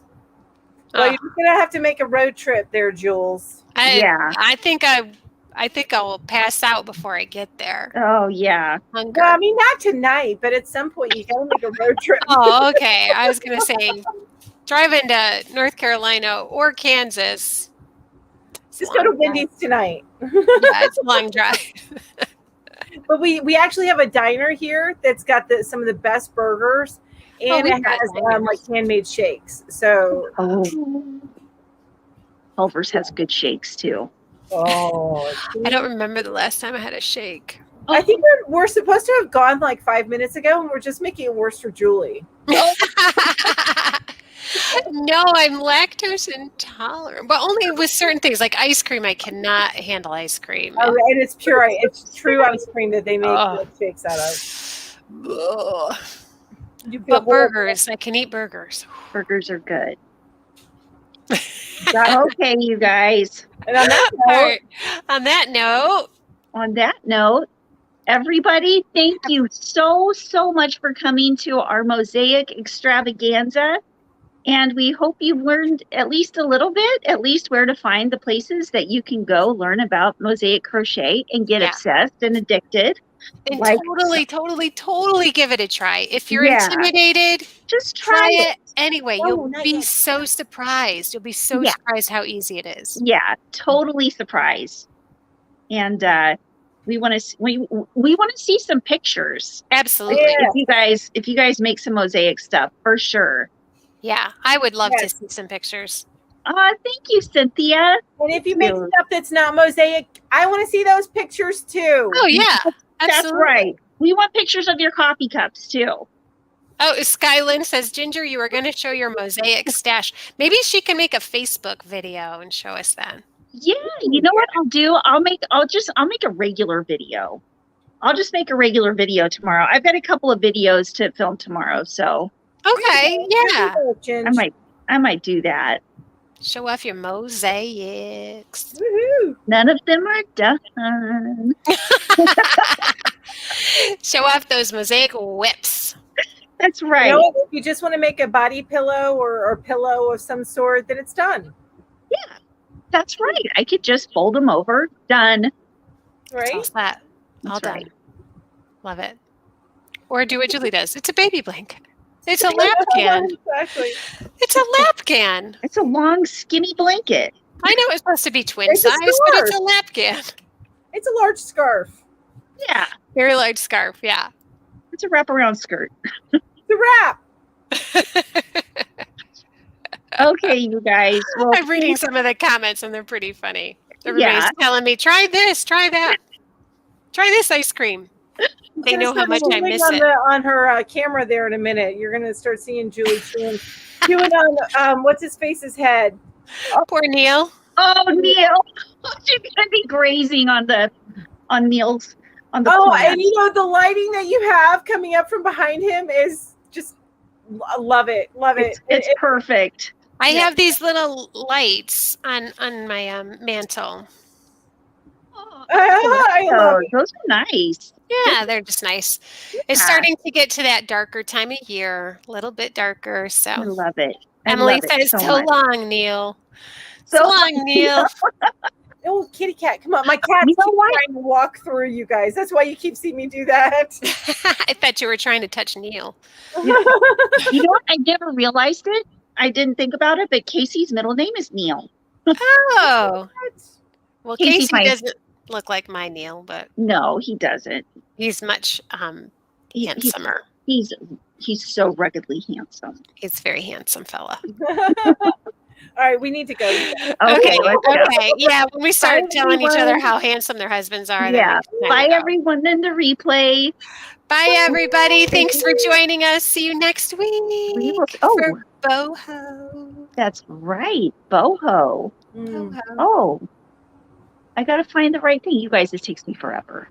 B: Well,
C: Oh,
B: you're gonna have to make a road trip there, Jules.
A: Yeah.
C: I think I will pass out before I get there.
A: Oh, yeah.
C: Hunger.
B: Well, I mean, not tonight, but at some point you gotta make a road trip.
C: Oh, okay. I was gonna say driving to North Carolina or Kansas. It's a
B: Just go to
C: long drive.
B: Wendy's tonight.
C: Yeah, it's a long drive.
B: But we actually have a diner here that's got some of the best burgers, and
C: we've
B: it
C: got
B: has
C: diners.
B: like handmade shakes. So
A: Oh, Culver's has good shakes, too.
C: I don't remember the last time I had a shake.
B: I think we're supposed to have gone like 5 minutes ago, and we're just making it worse for Julie.
C: No, I'm lactose intolerant, but only with certain things like ice cream. I cannot handle ice cream.
B: Oh, and it's true ice cream that they make shakes out of.
C: Ugh.
B: You feel
C: But burgers, I can eat burgers.
A: Burgers are good. Okay, you guys.
B: And on that
C: All
B: note,
C: right. On that note,
A: Everybody, thank you so much for coming to our Mosaic extravaganza. And we hope you've learned at least a little bit, at least where to find the places that you can go learn about mosaic crochet and get obsessed and addicted.
C: and
A: Like-
C: totally give it a try. If you're
A: Yeah.
C: intimidated,
A: Just
C: try it anyway.
B: Oh,
C: You'll
B: not
C: be
B: yet.
C: so surprised. You'll be so
A: Yeah.
C: surprised how easy it is.
A: Yeah, totally surprised. And we want to see some pictures.
C: Absolutely.
B: Yeah.
A: If you guys make some mosaic stuff, for sure.
C: Yeah, I would love to
B: Yes.
C: see some pictures.
A: Thank you, Cynthia.
B: and if you make
A: you.
B: stuff that's not mosaic, I want to see those pictures too.
C: Oh yeah,
A: That's
C: absolutely.
A: right. We want pictures of your coffee cups too.
C: Oh, Skylin says, Ginger, you were going to show your mosaic stash. Maybe she can make a Facebook video and show us that.
A: Yeah, you know what I'll do? I'll make a regular video. I'll just make a regular video tomorrow. I've got a couple of videos to film tomorrow, so
C: Okay, yeah.
A: I might do that.
C: Show off your mosaics.
B: Woohoo.
A: None of them are done.
C: Show off those mosaic whips.
A: That's right.
B: You know, if you just want to make a body pillow or pillow of some sort, then it's done.
A: That's right. I could just fold them over. Done.
B: Right?
C: All that. All
A: That's
C: done.
A: right.
C: Love it. Or do what Julie does. It's a baby blanket. It's a lap can.
B: Exactly.
C: It's a lap can.
A: It's a long, skinny blanket.
C: I know it's supposed to be twin
B: It's a
C: size, but it's a
B: scarf.
C: lap can.
B: It's a large scarf.
A: Yeah,
C: Very large scarf, yeah.
A: it's a wraparound skirt.
B: It's a wrap.
A: Okay, you guys. Well,
C: I'm reading some of the comments and they're pretty funny. Everybody's
A: Yeah.
C: telling me, try this, try that. Try this ice cream. They know how much I miss it.
B: On her camera there in a minute. You're going to start seeing Julie chewing on what's his face's head.
C: Poor Neil.
A: oh, Neil, you're gonna be grazing on Neil's on the
B: Oh,
A: plant.
B: and the lighting that you have coming up from behind him is just love it.
A: It's perfect.
C: I
B: Yeah.
C: have these little lights on my mantle.
B: I love it.
A: Those are nice.
C: Yeah, they're just nice. It's
A: Yeah.
C: starting to get to that darker time of year, a little bit darker.
A: I
C: So
A: love it. I
C: Emily
A: love it
C: says,
A: so
C: "So
A: much.
C: long, Neil. So
A: So
C: long, Neil."
B: Oh, kitty cat. Come on. My cat
A: You know
B: keeps
A: what?
B: trying to walk through you guys. That's why you keep seeing me do that.
C: I thought you were trying to touch Neil.
A: You know what? I never realized it. I didn't think about it, but Casey's middle name is Neil.
C: Oh, well,
A: Casey's
C: Casey
A: my
C: doesn't look like my Neil, but
A: no, he doesn't.
C: he's much
A: He-
C: handsomer.
A: He's so ruggedly handsome.
C: He's a very handsome fella.
B: All right, we need to go.
A: Okay, let's go.
C: Okay, yeah. When we start
A: Bye,
C: telling each other
A: everyone.
C: how handsome their husbands are, then
A: Yeah.
C: we can
A: Bye,
C: go.
A: everyone in the replay.
C: Bye, everybody. Thanks for joining us. See you next
A: We
C: week
A: will.
C: for boho.
A: That's right. Boho.
B: Mm.
C: Boho.
A: Oh, I got to find the right thing. You guys, it takes me forever.